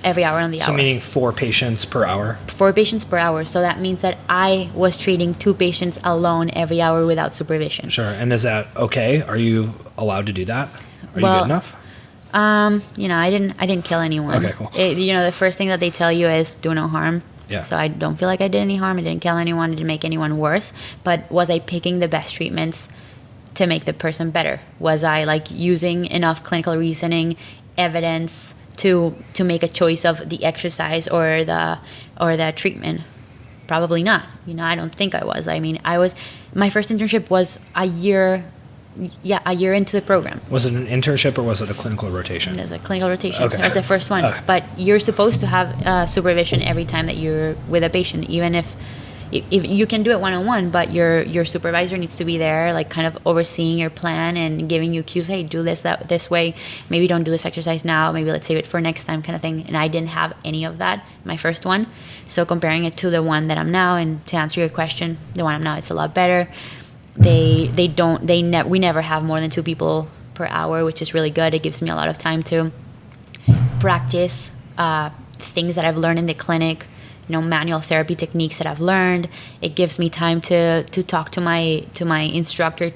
every hour on the hour. So meaning 4 patients per hour? 4 patients per hour. So that means that I was treating 2 patients alone every hour without supervision. Sure. And is that okay? Are you allowed to do that? Are you good enough? I didn't kill anyone. Okay, cool. The first thing that they tell you is do no harm. Yeah. So I don't feel like I did any harm. I didn't kill anyone. I didn't make anyone worse. But was I picking the best treatments to make the person better? Was I like using enough clinical reasoning, evidence to make a choice of the exercise or the treatment? Probably not. I don't think I was. I mean, my first internship was a year into the program. Was it an internship or was it a clinical rotation? It was a clinical rotation. Okay. It was the first one. Okay. But you're supposed to have supervision every time that you're with a patient, even if you can do it one-on-one, but your supervisor needs to be there, like kind of overseeing your plan and giving you cues. Hey, do this way. Maybe don't do this exercise now. Maybe let's save it for next time, kind of thing. And I didn't have any of that, my first one. So comparing it to the one that I'm now, and to answer your question, the one I'm now, it's a lot better. We never have more than 2 people per hour, which is really good. It gives me a lot of time to practice things that I've learned in the clinic, manual therapy techniques that I've learned. It gives me time to talk to my instructor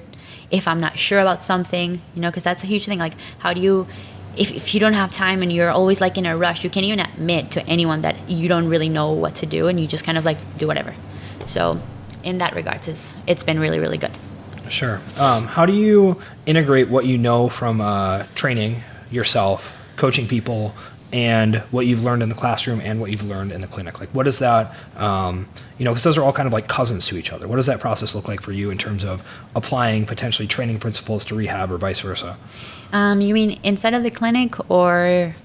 if I'm not sure about something, because that's a huge thing. Like, how do you, if you don't have time and you're always like in a rush, you can't even admit to anyone that you don't really know what to do, and you just kind of like do whatever. So in that regards, it's been really, really good. Sure. How do you integrate what you know from training yourself, coaching people, and what you've learned in the classroom and what you've learned in the clinic? Like, what is that, because those are all kind of like cousins to each other. What does that process look like for you in terms of applying potentially training principles to rehab or vice versa? You mean inside of the clinic or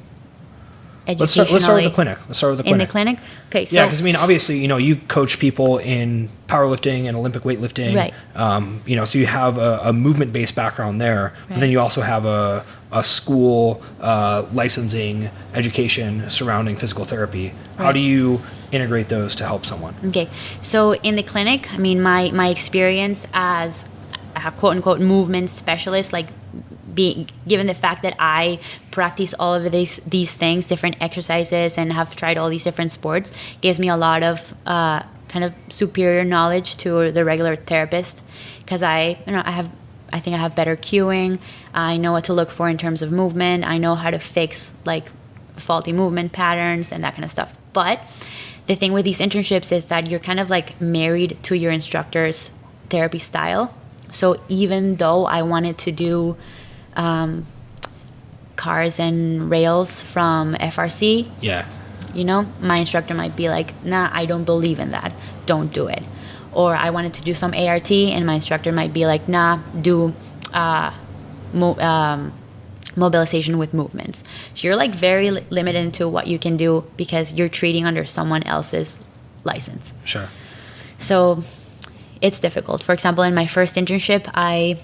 educationally? Let's start with the clinic. In the clinic? Okay. So yeah, because obviously, you coach people in powerlifting and Olympic weightlifting. Right. So you have a movement-based background there, but then you also have a school licensing education surrounding physical therapy. How do you integrate those to help someone? Okay. So in the clinic, my experience as a quote-unquote movement specialist, like being given the fact that I practice all of these things, different exercises, and have tried all these different sports, gives me a lot of kind of superior knowledge to the regular therapist, because I think I have better cueing. I know what to look for in terms of movement. I know how to fix like faulty movement patterns and that kind of stuff. But the thing with these internships is that you're kind of like married to your instructor's therapy style. So even though I wanted to do cars and rails from FRC, my instructor might be like, nah, I don't believe in that, don't do it. Or I wanted to do some ART, and my instructor might be like, nah, do mobilization with movements. So you're like very limited into what you can do because you're treating under someone else's license. Sure. So it's difficult. For example, in my first internship, I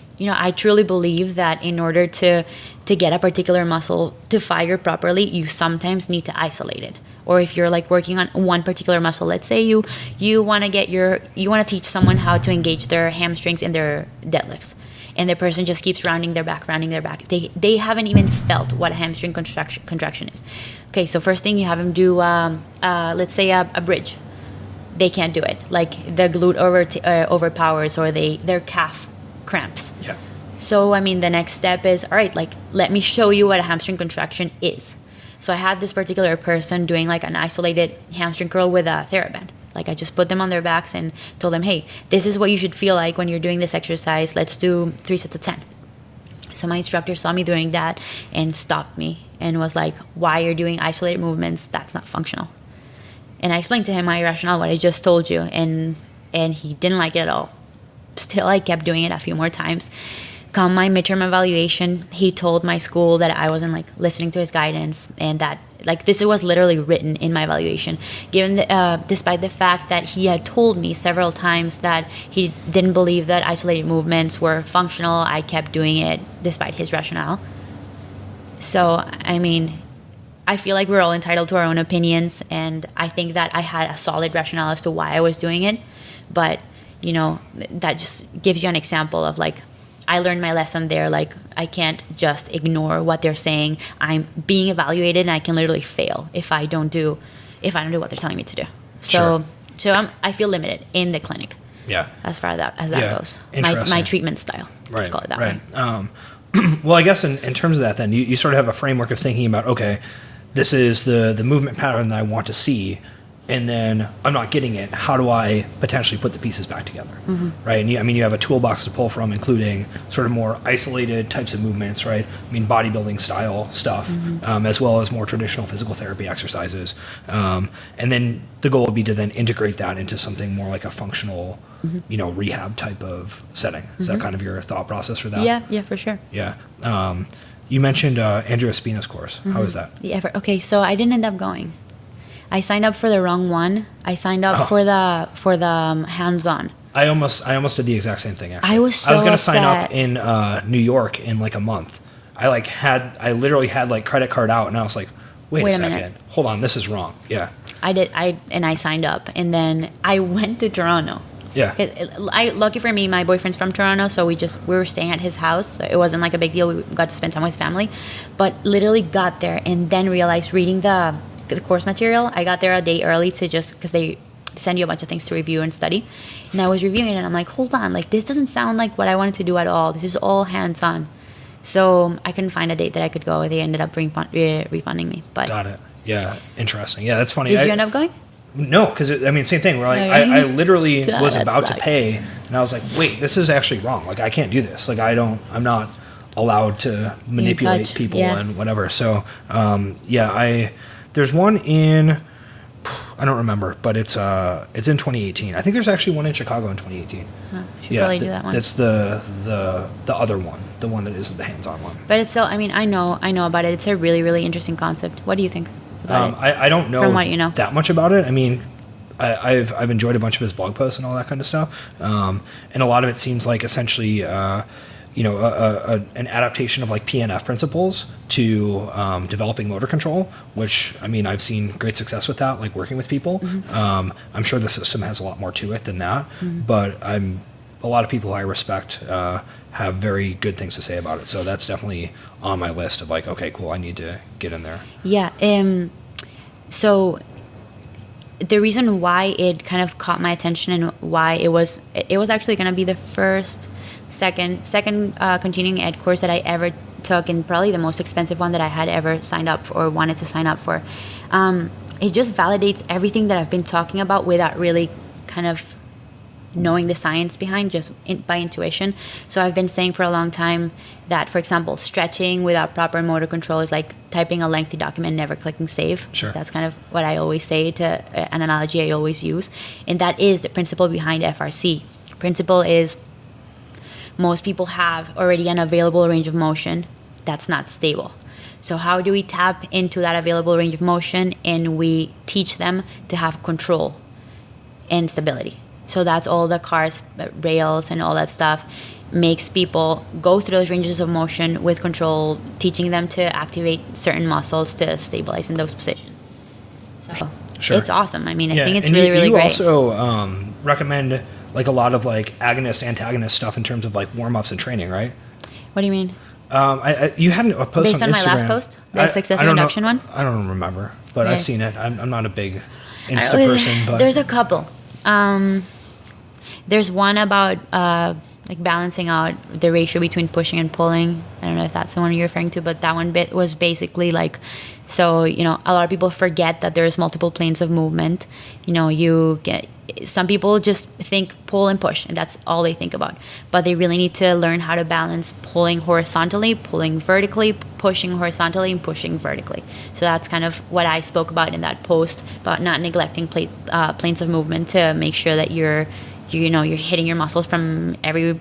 truly believe that in order to get a particular muscle to fire properly, you sometimes need to isolate it. Or if you're like working on one particular muscle, let's say you want to teach someone how to engage their hamstrings in their deadlifts, and the person just keeps rounding their back. They haven't even felt what a hamstring contraction is. Okay, so first thing you have them do, let's say a bridge. They can't do it. Like the glute overpowers, or their calf cramps. Yeah. So the next step is, all right, like let me show you what a hamstring contraction is. So I had this particular person doing like an isolated hamstring curl with a TheraBand. Like I just put them on their backs and told them, hey, this is what you should feel like when you're doing this exercise. Let's do 3 sets of 10. So my instructor saw me doing that and stopped me and was like, why you're doing isolated movements? That's not functional. And I explained to him my rationale, what I just told you, and he didn't like it at all. Still, I kept doing it a few more times. Come my midterm evaluation, he told my school that I wasn't like listening to his guidance, and that like this was literally written in my evaluation. Despite the fact that he had told me several times that he didn't believe that isolated movements were functional, I kept doing it despite his rationale. So I feel like we're all entitled to our own opinions, and I think that I had a solid rationale as to why I was doing it. But that just gives you an example of like, I learned my lesson there. Like I can't just ignore what they're saying. I'm being evaluated, and I can literally fail if I don't do what they're telling me to do. So I feel limited in the clinic. Yeah. As far as that goes, my treatment style. Right. Let's call it that way. Well, I guess in terms of that, then you sort of have a framework of thinking about, okay, this is the movement pattern that I want to see, and then I'm not getting it. How do I potentially put the pieces back together, right? And you have a toolbox to pull from, including sort of more isolated types of movements, right? Bodybuilding style stuff, as well as more traditional physical therapy exercises. And then the goal would be to then integrate that into something more like a functional, rehab type of setting. Is that kind of your thought process for that? Yeah, for sure. Yeah. You mentioned Andrea Spina's course. How is that? Yeah. Okay, so I didn't end up going. I signed up for the wrong one. I signed up for the hands-on. I almost did the exact same thing, actually. I was going to upset. sign up in New York in like a month. I literally had like credit card out, and I was like, wait a second. Minute. Hold on, this is wrong. Yeah. I signed up, and then I went to Toronto. Yeah. Lucky for me, my boyfriend's from Toronto, so we were staying at his house. So it wasn't like a big deal. We got to spend time with his family, but literally got there and then realized reading the course material. I got there a day early because they send you a bunch of things to review and study. And I was reviewing it, and I'm like, hold on, like this doesn't sound like what I wanted to do at all. This is all hands-on. So I couldn't find a date that I could go. They ended up refunding me. But got it. Yeah, interesting. Yeah, that's funny. Did you end up going? No, because same thing. Where like I literally was about to pay, and I was like, wait, this is actually wrong. Like I can't do this. Like I'm not allowed to manipulate people and whatever. So there's one in, I don't remember, but it's in 2018. I think there's actually one in Chicago in 2018. Should probably do that one. That's the other one, the one that isn't the hands-on one. But it's still, I mean, I know about it. It's a really, really interesting concept. What do you think about it? I don't know from what you know that much about it. I mean, I've enjoyed a bunch of his blog posts and all that kind of stuff, and a lot of it seems like essentially an adaptation of like PNF principles to developing motor control, which, I mean, I've seen great success with that, like working with people. I'm sure the system has a lot more to it than that, but a lot of people I respect have very good things to say about it. So that's definitely on my list of like, okay, cool, I need to get in there. Yeah. So the reason why it kind of caught my attention and why it was actually going to be the second continuing ed course that I ever took, and probably the most expensive one that I had ever signed up for or wanted to sign up for. It just validates everything that I've been talking about without really kind of knowing the science behind, just by intuition. So I've been saying for a long time that, for example, stretching without proper motor control is like typing a lengthy document, never clicking save. Sure. That's kind of what I always say, an analogy I always use. And that is the principle behind FRC. Principle is most people have already an available range of motion that's not stable. So how do we tap into that available range of motion? And we teach them to have control and stability. So that's all the cars, rails, and all that stuff makes people go through those ranges of motion with control, teaching them to activate certain muscles to stabilize in those positions. So It's awesome. I mean, I think it's really, really great. You also recommend like a lot of like agonist, antagonist stuff in terms of like warm-ups and training, right? What do you mean? You had a post based on Instagram. My last post, the success reduction one. I don't remember, but I've seen it. I'm not a big Insta person, but there's a couple. There's one about like balancing out the ratio between pushing and pulling. I don't know if that's the one you're referring to, but that one bit was basically like, so, a lot of people forget that there's multiple planes of movement. Some people just think pull and push, and that's all they think about. But they really need to learn how to balance pulling horizontally, pulling vertically, pushing horizontally, and pushing vertically. So that's kind of what I spoke about in that post, about not neglecting planes of movement to make sure that you're hitting your muscles from every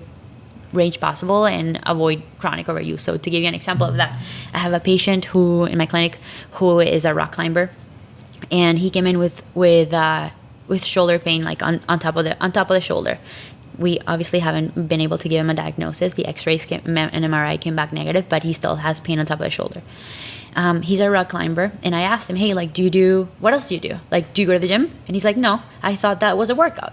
range possible and avoid chronic overuse. So to give you an example of that, I have a patient in my clinic who is a rock climber, and he came in with shoulder pain, like on top of the shoulder. We obviously haven't been able to give him a diagnosis. The X-rays and MRI came back negative, but he still has pain on top of the shoulder. He's a rock climber, and I asked him, hey, like, what else do you do? Like, do you go to the gym? And he's like, no, I thought that was a workout.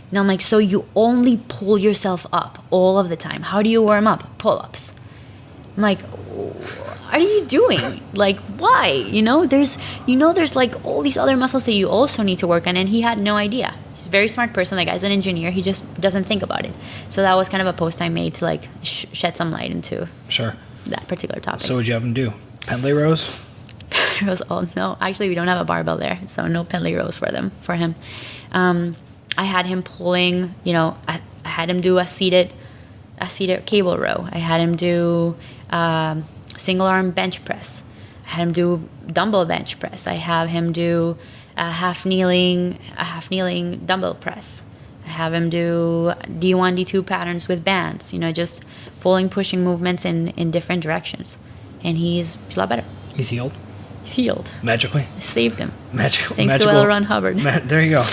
And I'm like, so you only pull yourself up all of the time. How do you warm up? Pull-ups. I'm like, what are you doing? Like, why? There's like all these other muscles that you also need to work on, and he had no idea. He's a very smart person. That guy's an engineer. He just doesn't think about it. So that was kind of a post I made to like shed some light into that particular topic. So what'd you have him do? Pendlay rows? Pendlay rows? Oh, no. Actually, we don't have a barbell there, so no pendlay rows for him. I had him pulling, I had him do a seated cable row. I had him do single arm bench press. I had him do dumbbell bench press. I have him do a half kneeling dumbbell press. I have him do D1, D2 patterns with bands, just pulling, pushing movements in different directions. And he's a lot better. He's healed? He's healed. Magically? I saved him. Magical. Thanks to L. Ron Hubbard. There you go.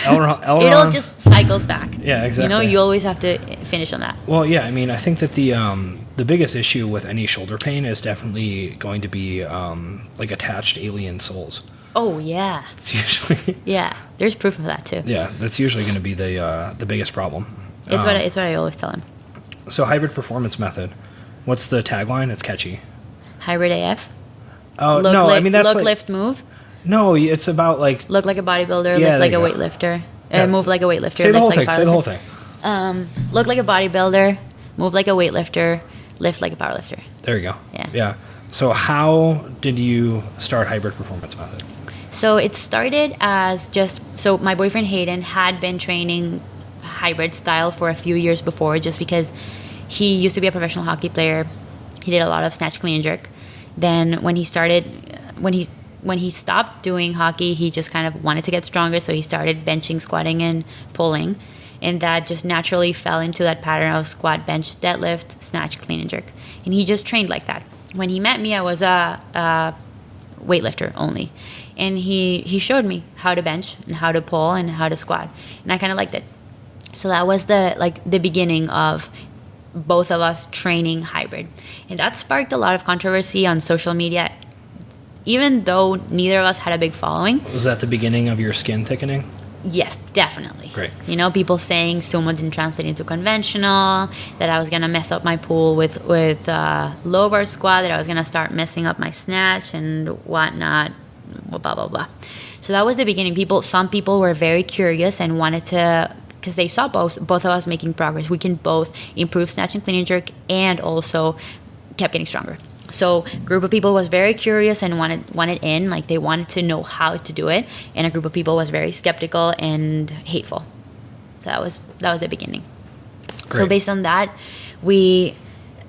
L. It all just cycles back. Yeah, exactly. You always have to finish on that. Well, yeah, I mean, I think that the biggest issue with any shoulder pain is definitely going to be like attached alien souls. Oh, yeah. It's usually... Yeah, there's proof of that, too. Yeah, that's usually going to be the biggest problem. It's what I always tell him. So hybrid performance method. What's the tagline? It's catchy. Hybrid AF? Oh, no, I mean, that's look, like... lift, move? No, it's about like... Look like a bodybuilder, lift like a weightlifter. Move like a weightlifter. Say the whole thing, say the whole thing. Look like a bodybuilder, move like a weightlifter, lift like a powerlifter. There you go. Yeah. So how did you start hybrid performance method? So it started as so my boyfriend Hayden had been training hybrid style for a few years before, just because he used to be a professional hockey player, He did a lot of snatch, clean, and jerk. Then when he stopped doing hockey, he just kind of wanted to get stronger, so he started benching, squatting, and pulling. And that just naturally fell into that pattern of squat, bench, deadlift, snatch, clean, and jerk. And he just trained like that. When he met me, I was a weightlifter only. And he showed me how to bench and how to pull and how to squat. And I kind of liked it. So that was the beginning of both of us training hybrid. And that sparked a lot of controversy on social media, even though neither of us had a big following. Was that the beginning of your skin thickening? Yes, definitely. Great. You know, people saying sumo didn't translate into conventional, that I was going to mess up my pull with low bar squat, that I was going to start messing up my snatch and whatnot, blah, blah, blah. So that was the beginning. Some people were very curious and wanted to, because they saw both of us making progress. We can both improve snatch and clean and jerk and also kept getting stronger. So a group of people was very curious and wanted in, like they wanted to know how to do it, and a group of people was very skeptical and hateful. So that was the beginning. Great. So based on that, we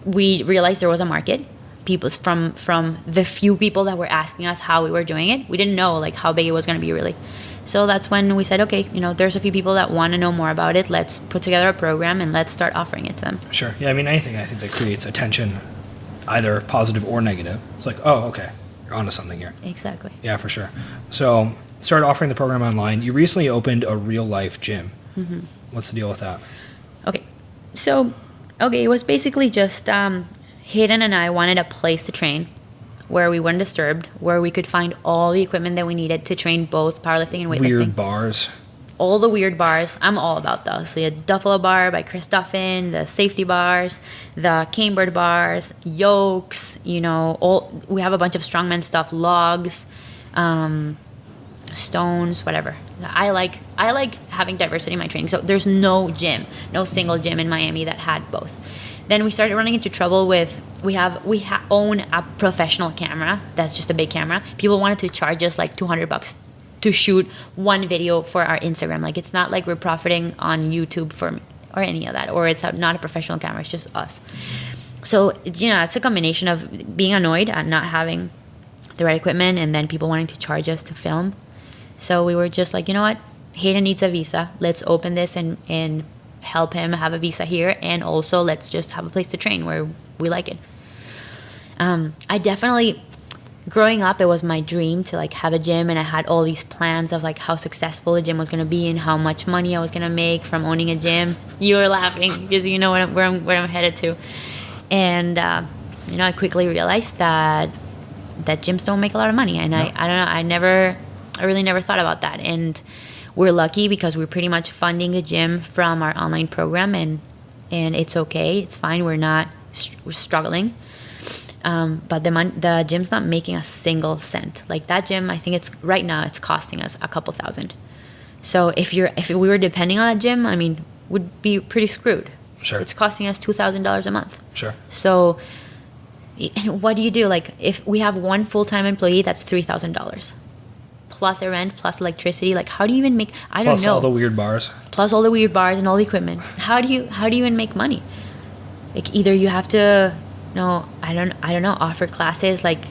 realized there was a market. People from the few people that were asking us how we were doing it, we didn't know like how big it was going to be really. So that's when we said, okay, you know, there's a few people that want to know more about it. Let's put together a program and let's start offering it to them. Sure. Yeah. I mean, anything I think that creates attention, either positive or negative. It's like, oh, okay, you're onto something here. Exactly. Yeah, for sure. So started offering the program online. You recently opened a real life gym. Mm-hmm. What's the deal with that? Okay. So, it was basically just Hayden and I wanted a place to train where we weren't disturbed, where we could find all the equipment that we needed to train both powerlifting and weightlifting. Weird bars. All the weird bars. I'm all about those. The Duffalo bar by Chris Duffin, the safety bars, the cambered bars, yokes, you know, we have a bunch of strongman stuff, logs, stones, whatever. I like having diversity in my training. So there's no single gym in Miami that had both. Then we started running into trouble with, we own a professional camera. That's just a big camera. People wanted to charge us like $200 to shoot one video for our Instagram. Like, it's not like we're profiting on YouTube or any of that, or it's not a professional camera, it's just us. So, you know, it's a combination of being annoyed at not having the right equipment and then people wanting to charge us to film. So we were just like, you know what, Hayden needs a visa. Let's open this and help him have a visa here, and also let's just have a place to train where we like it. I definitely, growing up, it was my dream to like have a gym, and I had all these plans of like how successful the gym was going to be and how much money I was going to make from owning a gym. You were laughing because you know where I'm headed to. And you know, I quickly realized that gyms don't make a lot of money, and no. I don't know, I really never thought about that. And we're lucky because we're pretty much funding the gym from our online program, and it's okay, it's fine. We're struggling. But the gym's not making a single cent. Like that gym, I think right now it's costing us a couple $1,000. So if we were depending on that gym, I mean, we'd be pretty screwed. Sure. It's costing us $2,000 a month. Sure. So what do you do? Like if we have one full-time employee, that's $3,000. Plus a rent, plus electricity. Like how do you even make, I don't know. Plus all the weird bars. Plus all the weird bars and all the equipment. How do you even make money? Like either you have to, no, I don't know, offer classes. Like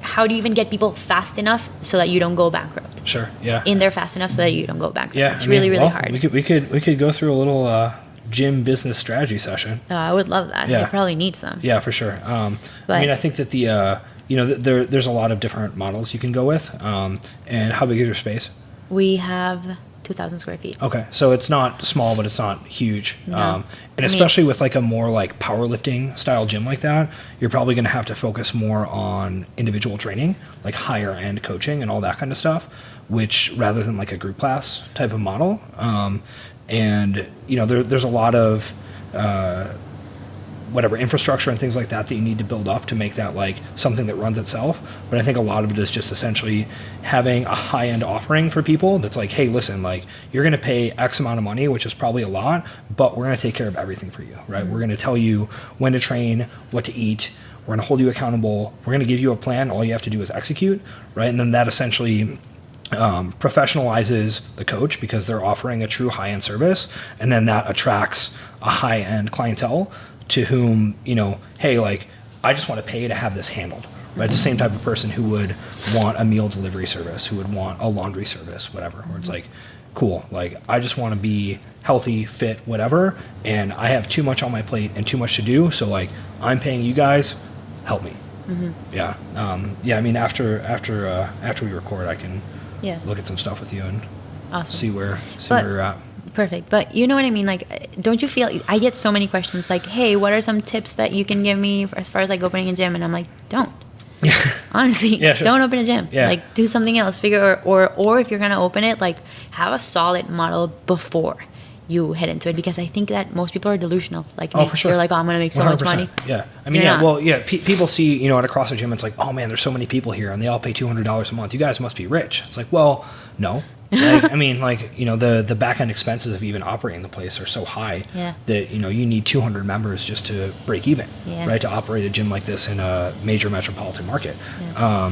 how do you even get people fast enough so that you don't go bankrupt? Sure, yeah. In there fast enough so that you don't go bankrupt. Yeah, it's really hard. We could go through a little gym business strategy session. Oh, I would love that. Yeah. I probably need some. Yeah, for sure. I mean, I think that there's a lot of different models you can go with. And how big is your space? We have 2,000 square feet. Okay, so it's not small, but it's not huge. No. And especially with like a more like powerlifting style gym like that, you're probably going to have to focus more on individual training, like higher end coaching and all that kind of stuff, which rather than like a group class type of model. And you know, there's a lot of whatever infrastructure and things like that you need to build up to make that like something that runs itself. But I think a lot of it is just essentially having a high-end offering for people that's like, hey, listen, like you're going to pay X amount of money, which is probably a lot, but we're going to take care of everything for you, right? We're going to tell you when to train, what to eat. We're going to hold you accountable. We're going to give you a plan. All you have to do is execute, right? And then that essentially professionalizes the coach because they're offering a true high-end service. And then that attracts a high-end clientele to whom, you know, hey, like I just want to pay to have this handled. Right? It's the same type of person who would want a meal delivery service, who would want a laundry service, whatever. Where it's like, cool, like I just want to be healthy, fit, whatever, and I have too much on my plate and too much to do. So like, I'm paying you guys, help me. Yeah. I mean, after we record, I can look at some stuff with you and see where you're at. Perfect. But you know what I mean? Like, don't you feel, I get so many questions like, hey, what are some tips that you can give me as far as like opening a gym? And I'm like, don't. Honestly, don't open a gym. Like, do something else. Figure, or if you're going to open it, like, have a solid model before you head into it, because I think that most people are delusional. Like, for sure. They're like, oh, I'm going to make so 100%. Much money. Yeah. I mean, people see, you know, at a CrossFit gym, it's like, oh man, there's so many people here and they all pay $200 a month. You guys must be rich. It's like, well, no. Like, I mean, like, you know, the back end expenses of even operating the place are so high that, you know, you need 200 members just to break even, right? To operate a gym like this in a major metropolitan market. I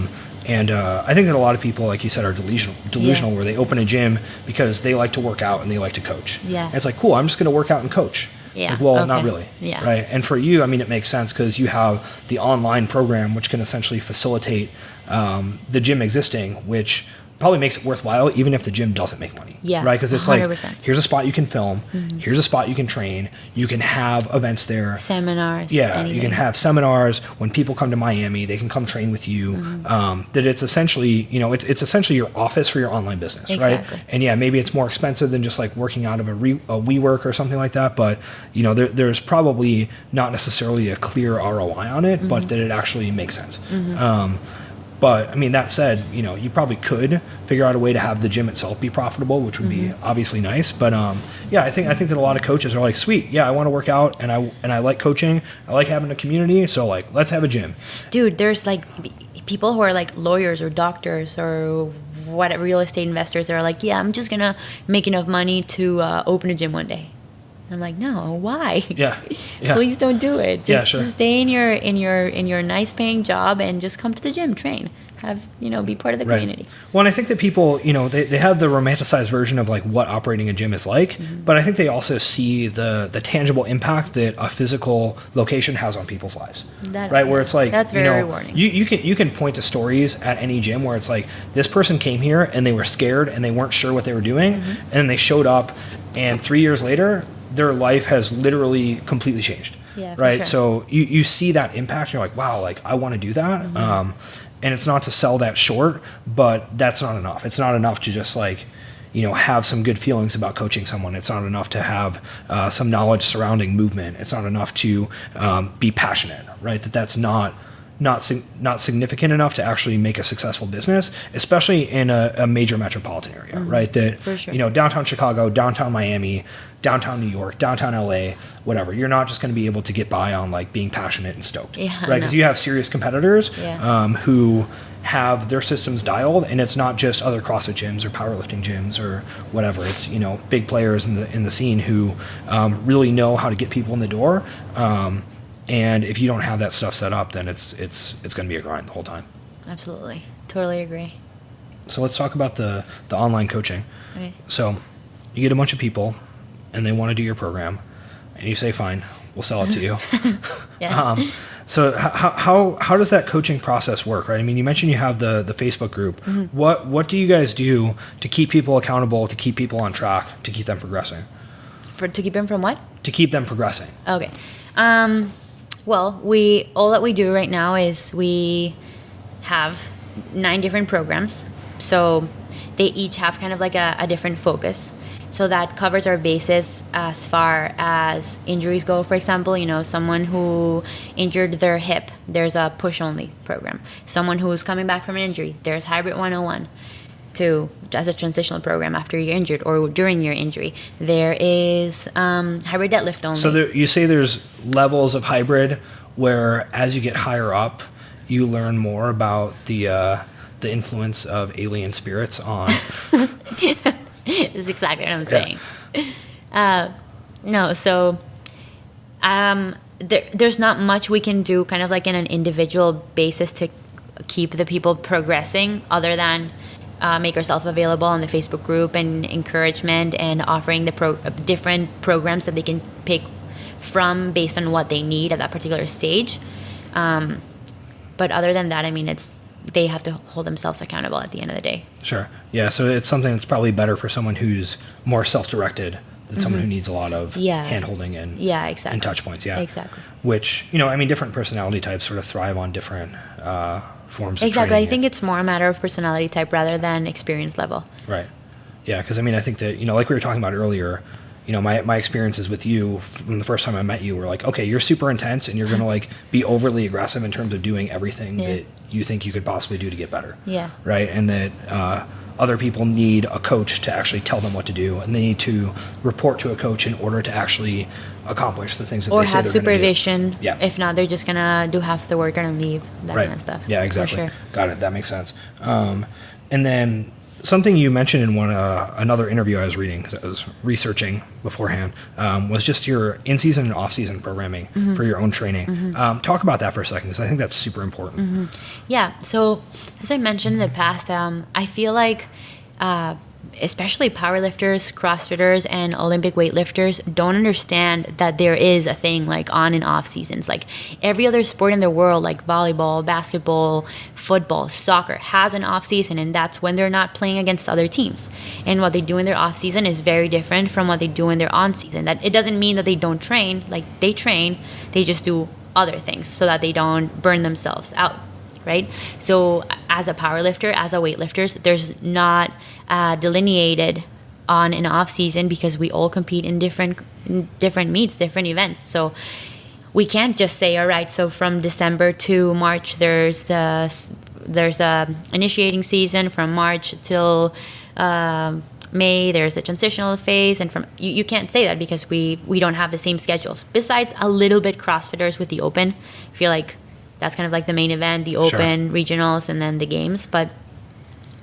think that a lot of people, like you said, are delusional where they open a gym because they like to work out and they like to coach. And it's like, cool, I'm just going to work out and coach. It's like, well, not really. Right. And for you, I mean, it makes sense because you have the online program, which can essentially facilitate the gym existing, which probably makes it worthwhile even if the gym doesn't make money. Right? Because it's 100%. Like, here's a spot you can film. Here's a spot you can train. You can have events there. Seminars. Anything. You can have seminars. When people come to Miami, they can come train with you. That it's essentially, you know, it's essentially your office for your online business, right? And maybe it's more expensive than just like working out of a WeWork or something like that. But, you know, there's probably not necessarily a clear ROI on it, but that it actually makes sense. But I mean, that said, you know, you probably could figure out a way to have the gym itself be profitable, which would be obviously nice. But I think that a lot of coaches are like, sweet, I want to work out and I like coaching. I like having a community. So like, let's have a gym. Dude, there's like people who are like lawyers or doctors or what, real estate investors that are like, I'm just gonna make enough money to open a gym one day. I'm like, no, why? Please don't do it. Just stay in your nice paying job and just come to the gym, train, have, you know, be part of the community. Well, and I think that people, you know, they have the romanticized version of like what operating a gym is like, but I think they also see the tangible impact that a physical location has on people's lives, right? Where it's like, that's very rewarding. You can point to stories at any gym where it's like, this person came here and they were scared and they weren't sure what they were doing, and they showed up, and 3 years later, their life has literally completely changed. Right. Sure. So you see that impact. You're like, wow, like I want to do that. And it's not to sell that short, but that's not enough. It's not enough to just like, you know, have some good feelings about coaching someone. It's not enough to have some knowledge surrounding movement. It's not enough to be passionate, right? That's not significant enough to actually make a successful business, especially in a major metropolitan area, right? That, you know, downtown Chicago, downtown Miami, downtown New York, downtown LA, whatever. You're not just going to be able to get by on like being passionate and stoked, right? Because you have serious competitors who have their systems dialed, and it's not just other CrossFit gyms or powerlifting gyms or whatever. It's, you know, big players in the scene who really know how to get people in the door. And if you don't have that stuff set up, then it's going to be a grind the whole time. Absolutely. Totally agree. So let's talk about the online coaching. Okay. So you get a bunch of people and they want to do your program and you say, fine, we'll sell it to you. So how does that coaching process work, right? I mean, you mentioned you have the Facebook group. What do you guys do to keep people accountable, to keep people on track, to keep them progressing? To keep them from what? To keep them progressing. Okay. Well, all that we do right now is we have 9 different programs. So they each have kind of like a different focus. So that covers our bases as far as injuries go. For example, you know, someone who injured their hip, there's a push-only program. Someone who's coming back from an injury, there's Hybrid 101 as a transitional program after you're injured or during your injury. There is hybrid deadlift only. So you say there's levels of hybrid where as you get higher up, you learn more about the influence of alien spirits on... That's exactly what I'm saying. No, so there's not much we can do kind of like in an individual basis to keep the people progressing other than make ourselves available on the Facebook group and encouragement and offering the different programs that they can pick from based on what they need at that particular stage. But other than that, I mean, they have to hold themselves accountable at the end of the day. Sure. Yeah. So it's something that's probably better for someone who's more self-directed than someone who needs a lot of hand-holding and and touch points. Yeah. Exactly. Which, I mean, different personality types sort of thrive on different forms of Exactly. training. I think it's more a matter of personality type rather than experience level. Right. Yeah. Because, I mean, I think that, like we were talking about earlier, my experiences with you from the first time I met you were like, okay, you're super intense and you're going to like be overly aggressive in terms of doing everything that you think you could possibly do to get better. Yeah. Right. And that other people need a coach to actually tell them what to do, and they need to report to a coach in order to actually accomplish the things that they say they're going to do. Or have supervision. Yeah. If not, they're just going to do half the work and leave, that kind of stuff. Yeah, exactly. For sure. Got it. That makes sense. And then something you mentioned in another interview I was reading, because I was researching beforehand, was just your in-season and off-season programming for your own training. Talk about that for a second, because I think that's super important. Yeah. So as I mentioned in the past, I feel like especially powerlifters, CrossFitters, and Olympic weightlifters don't understand that there is a thing like on and off seasons. Like every other sport in the world, like volleyball, basketball, football, soccer, has an off season, and that's when they're not playing against other teams. And what they do in their off season is very different from what they do in their on season. That it doesn't mean that they don't train. Like they train, they just do other things so that they don't burn themselves out. Right? So as a powerlifter, as a weightlifter, there's not delineated on and off season because we all compete in different meets, different events. So we can't just say, all right, so from December to March, there's a initiating season. From March till May, there's a transitional phase, and you can't say that because we don't have the same schedules. Besides a little bit CrossFitters with the Open, I feel like that's kind of like the main event, the Open, regionals, and then the games. But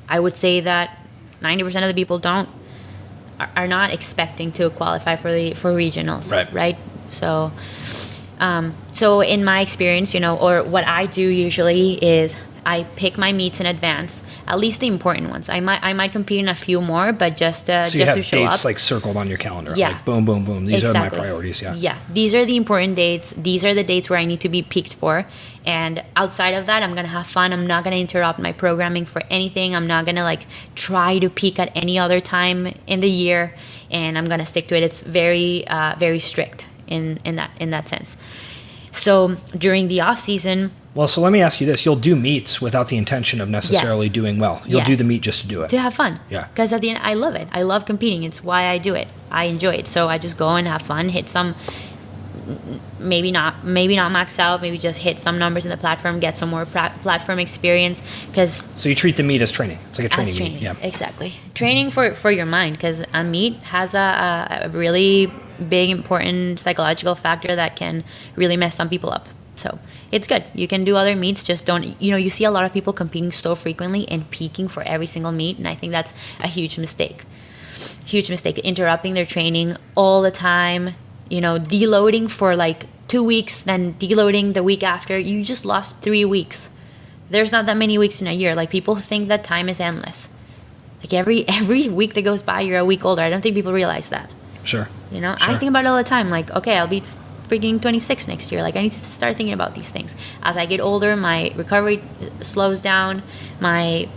I would say that 90% of the people are not expecting to qualify for regionals, right? So, so in my experience, or what I do usually is I pick my meets in advance, at least the important ones. I might compete in a few more, but just to show up. So you have dates like circled on your calendar. Yeah. Like boom, boom, boom. These are my priorities. Yeah. Yeah. These are the important dates. These are the dates where I need to be peaked for. And outside of that, I'm going to have fun. I'm not going to interrupt my programming for anything. I'm not going to like try to peak at any other time in the year. And I'm going to stick to it. It's very, very strict in that sense. So during the off season. Well, so let me ask you this. You'll do meets without the intention of necessarily doing well. You'll do the meet just to do it. To have fun. Yeah. Because at the end, I love it. I love competing. It's why I do it. I enjoy it. So I just go and have fun, hit some, maybe not max out, maybe just hit some numbers in the platform, get some more platform experience. So you treat the meet as training. It's like a training meet. Yeah. Exactly. Training for your mind, because a meet has a really big, important psychological factor that can really mess some people up. So it's good. You can do other meets, just don't, you see a lot of people competing so frequently and peaking for every single meet, and I think that's a huge mistake. Huge mistake. Interrupting their training all the time, deloading for like 2 weeks, then deloading the week after. You just lost 3 weeks. There's not that many weeks in a year. Like people think that time is endless. Like every week that goes by, you're a week older. I don't think people realize that. Sure. I think about it all the time. Like, okay, I'll be freaking 26 next year. Like I need to start thinking about these things. As I get older, my recovery slows down, my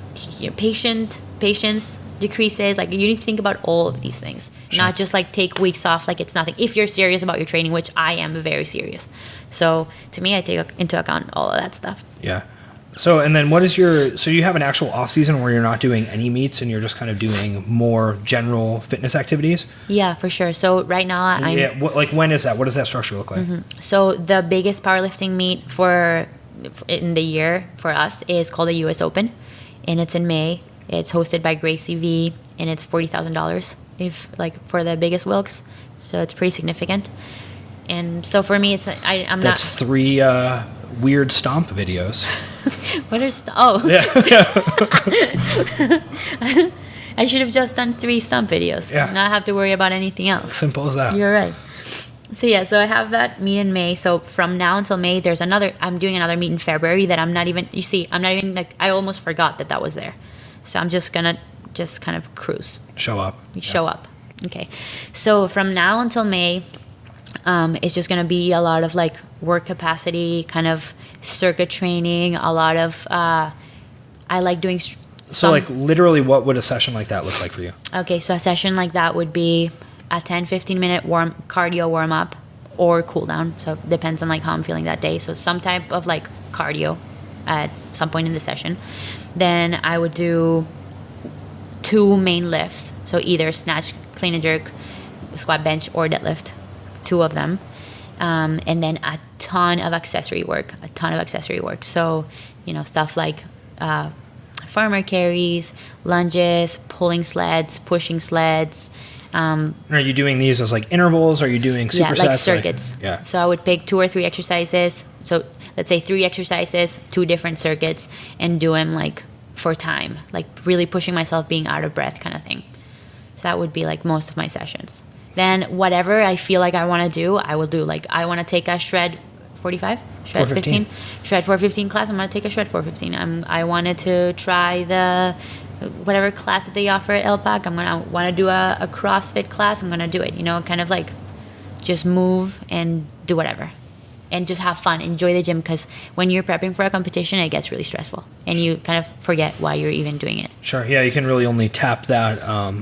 patience decreases. Like you need to think about all of these things, not just like take weeks off like it's nothing. If you're serious about your training, which I am very serious. So to me, I take into account all of that stuff. Yeah. So, and then so you have an actual off season where you're not doing any meets and you're just kind of doing more general fitness activities? Yeah, for sure. So right now when is that? What does that structure look like? So the biggest powerlifting meet in the year for us is called the US Open, and it's in May. It's hosted by Gracie V, and it's $40,000 for the biggest Wilks. So it's pretty significant. And so for me, that's 3 weird stomp videos. What are I should have just done 3 stomp videos. Yeah. Not have to worry about anything else. Simple as that. You're right. So yeah, so I have that meet in May. So from now until May, I'm doing another meet in February that I'm not even like, I almost forgot that was there. So I'm just gonna kind of cruise. Show up. Okay. So from now until May, it's just gonna be a lot of like work capacity, kind of circuit training, a lot of, I like doing. So like literally what would a session like that look like for you? Okay, so a session like that would be a 10-15 minute cardio warm up or cool down. So it depends on like how I'm feeling that day. So some type of like cardio at some point in the session. Then I would do 2 main lifts. So either snatch, clean and jerk, squat, bench, or deadlift, 2 of them. And then a ton of accessory work. So, stuff like farmer carries, lunges, pulling sleds, pushing sleds. Are you doing these as like intervals? Are you doing supersets? Yeah, like circuits. Yeah. So I would pick 2 or 3 exercises. So let's say 3 exercises, 2 different circuits, and do them like for time, like really pushing myself, being out of breath kind of thing. So that would be like most of my sessions. Then whatever I feel like I want to do, I will do. Like I want to take a shred 45, shred 15, shred 415 class. I'm going to take a shred 415. I wanted to try the whatever class that they offer at LPAC. I'm going to want to do a CrossFit class. I'm going to do it, kind of like just move and do whatever. And just have fun, enjoy the gym, because when you're prepping for a competition, it gets really stressful, and you kind of forget why you're even doing it. Sure, yeah, you can really only tap that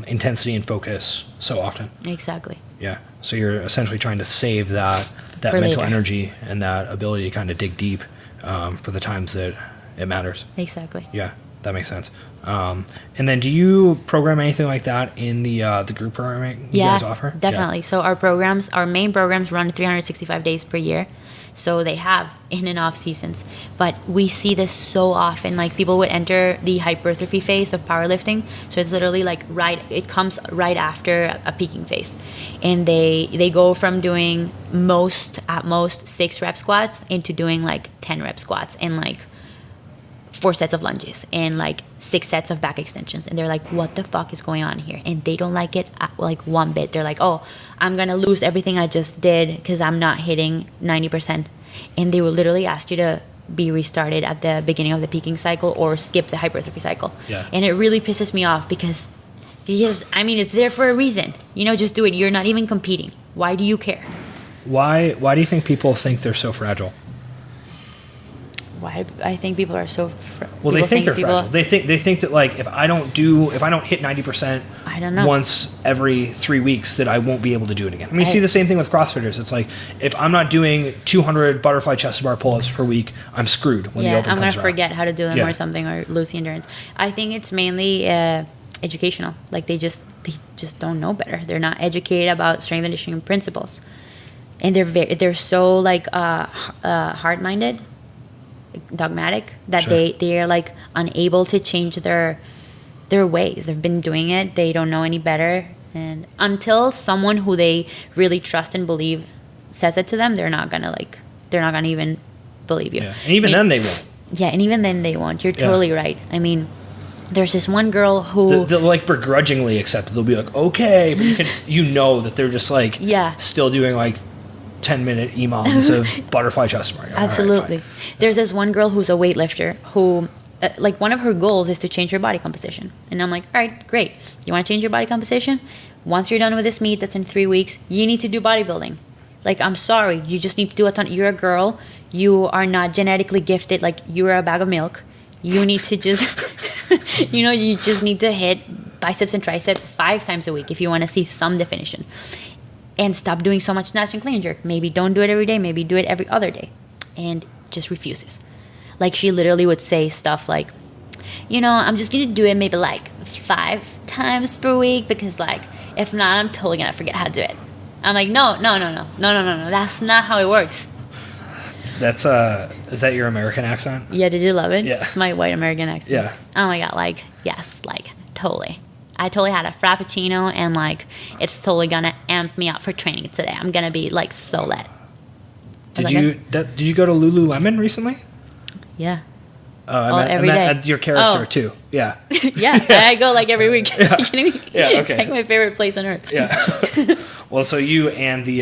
intensity and focus so often. Exactly. Yeah, so you're essentially trying to save that mental later. Energy and that ability to kind of dig deep for the times that it matters. Exactly. Yeah, that makes sense. And then do you program anything like that in the group programming you guys offer? Definitely. Yeah. So our main programs run 365 days per year. So they have in and off seasons, but we see this so often. Like people would enter the hypertrophy phase of powerlifting. So it's literally like it comes right after a peaking phase, and they go from doing at most 6 rep squats into doing like 10 rep squats and like 4 sets of lunges and like 6 sets of back extensions. And they're like, what the fuck is going on here? And they don't like it like one bit. They're like, oh, I'm going to lose everything I just did because I'm not hitting 90%. And they will literally ask you to be restarted at the beginning of the peaking cycle or skip the hypertrophy cycle. Yeah. And it really pisses me off because I mean, it's there for a reason. Just do it. You're not even competing. Why do you care? Why do you think people think they're so fragile? Why I think people are so well, they think they're fragile. They think that like if I don't hit 90%, I don't know, once every 3 weeks, that I won't be able to do it again. I mean, you see the same thing with CrossFitters. It's like if I'm not doing 200 butterfly chest bar pull-ups per week, I'm screwed when the open I'm comes gonna forget how to do them or something, or lose the endurance. I think it's mainly educational. Like they just don't know better. They're not educated about strength and conditioning principles, and they're so like hard-minded, dogmatic, that they are like unable to change their ways. They've been doing it, they don't know any better, and until someone who they really trust and believe says it to them, they're not gonna even believe you. And even then they won't. And even then they won't. You're totally right. I mean, there's this one girl who they'll like begrudgingly accept it. They'll be like, okay, but that they're just like still doing like 10-minute EMOMs of butterfly chest bar. Absolutely. Right, there's this one girl who's a weightlifter who, like, one of her goals is to change her body composition. And I'm like, all right, great. You want to change your body composition? Once you're done with this meet that's in 3 weeks, you need to do bodybuilding. Like, I'm sorry. You just need to do a ton. You're a girl. You are not genetically gifted. Like, you're a bag of milk. You need to just, you just need to hit biceps and triceps 5 times a week if you want to see some definition. And stop doing so much snatch and clean and jerk. Maybe don't do it every day. Maybe do it every other day. And just refuses. Like, she literally would say stuff like, I'm just going to do it maybe like 5 times per week because, like, if not, I'm totally going to forget how to do it. I'm like, no. That's not how it works. That's, is that your American accent? Yeah, did you love it? Yeah. It's my white American accent. Yeah. Oh my God, like, yes, like, totally. I totally had a Frappuccino, and like it's totally gonna amp me up for training today. I'm gonna be like so lit. Did you go to Lululemon recently? Yeah. I met your character too. Yeah. Yeah, I go like every week. Yeah. Are you kidding me? Yeah, okay. It's like my favorite place on earth. Yeah. Well, so you and the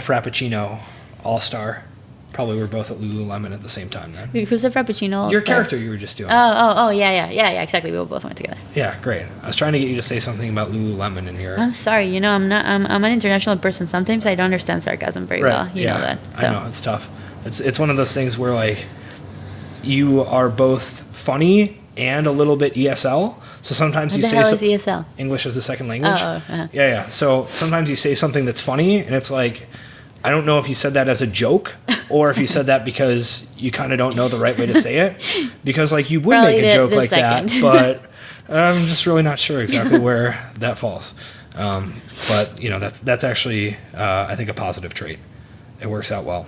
Frappuccino All-Star probably were both at Lululemon at the same time then. Who's the Frappuccino All-Star? Your character you were just doing. Oh, yeah, exactly. We both went together. Yeah, great. I was trying to get you to say something about Lululemon in here. I'm sorry, I'm an international person. Sometimes I don't understand sarcasm very well. You know that. So. I know, it's tough. It's one of those things where like you are both funny and a little bit ESL. So sometimes what you the say hell is ESL? English as a second language. Uh-huh. Yeah. So sometimes you say something that's funny, and it's like, I don't know if you said that as a joke or if you said that because you kind of don't know the right way to say it. Because like you would Probably make a joke like second. that, but I'm just really not sure exactly where that falls. But you know, that's actually I think a positive trait. It works out well.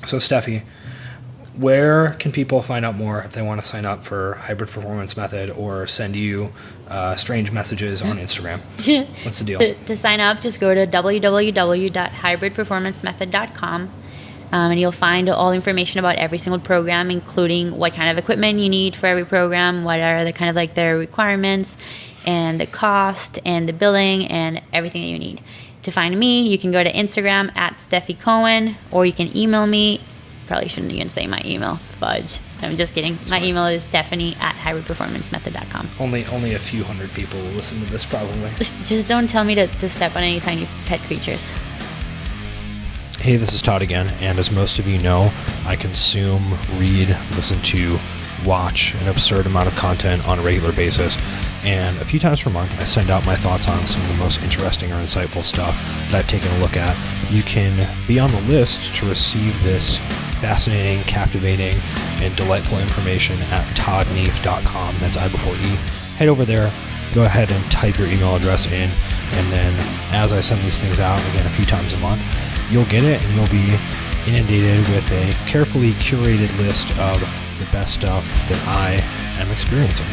So Stefi, where can people find out more if they want to sign up for Hybrid Performance Method or send you strange messages on Instagram? What's the deal? To sign up, just go to www.hybridperformancemethod.com, and you'll find all information about every single program, including what kind of equipment you need for every program, what are the kind of like their requirements, and the cost, and the billing, and everything that you need. To find me, you can go to Instagram at Stefi Cohen, or you can email me. Probably shouldn't even say my email. Fudge. I'm just kidding. My email is Stefanie at hybridperformancemethod.com. Only a few hundred people will listen to this probably. Just don't tell me to step on any tiny pet creatures. Hey, this is Todd again, and as most of you know, I consume, read, listen to, watch an absurd amount of content on a regular basis, and a few times per month I send out my thoughts on some of the most interesting or insightful stuff that I've taken a look at. You can be on the list to receive this fascinating, captivating, and delightful information at toddneef.com. That's I before E. Head over there, go ahead and type your email address in, and then as I send these things out, again, a few times a month, you'll get it, and you'll be inundated with a carefully curated list of the best stuff that I am experiencing.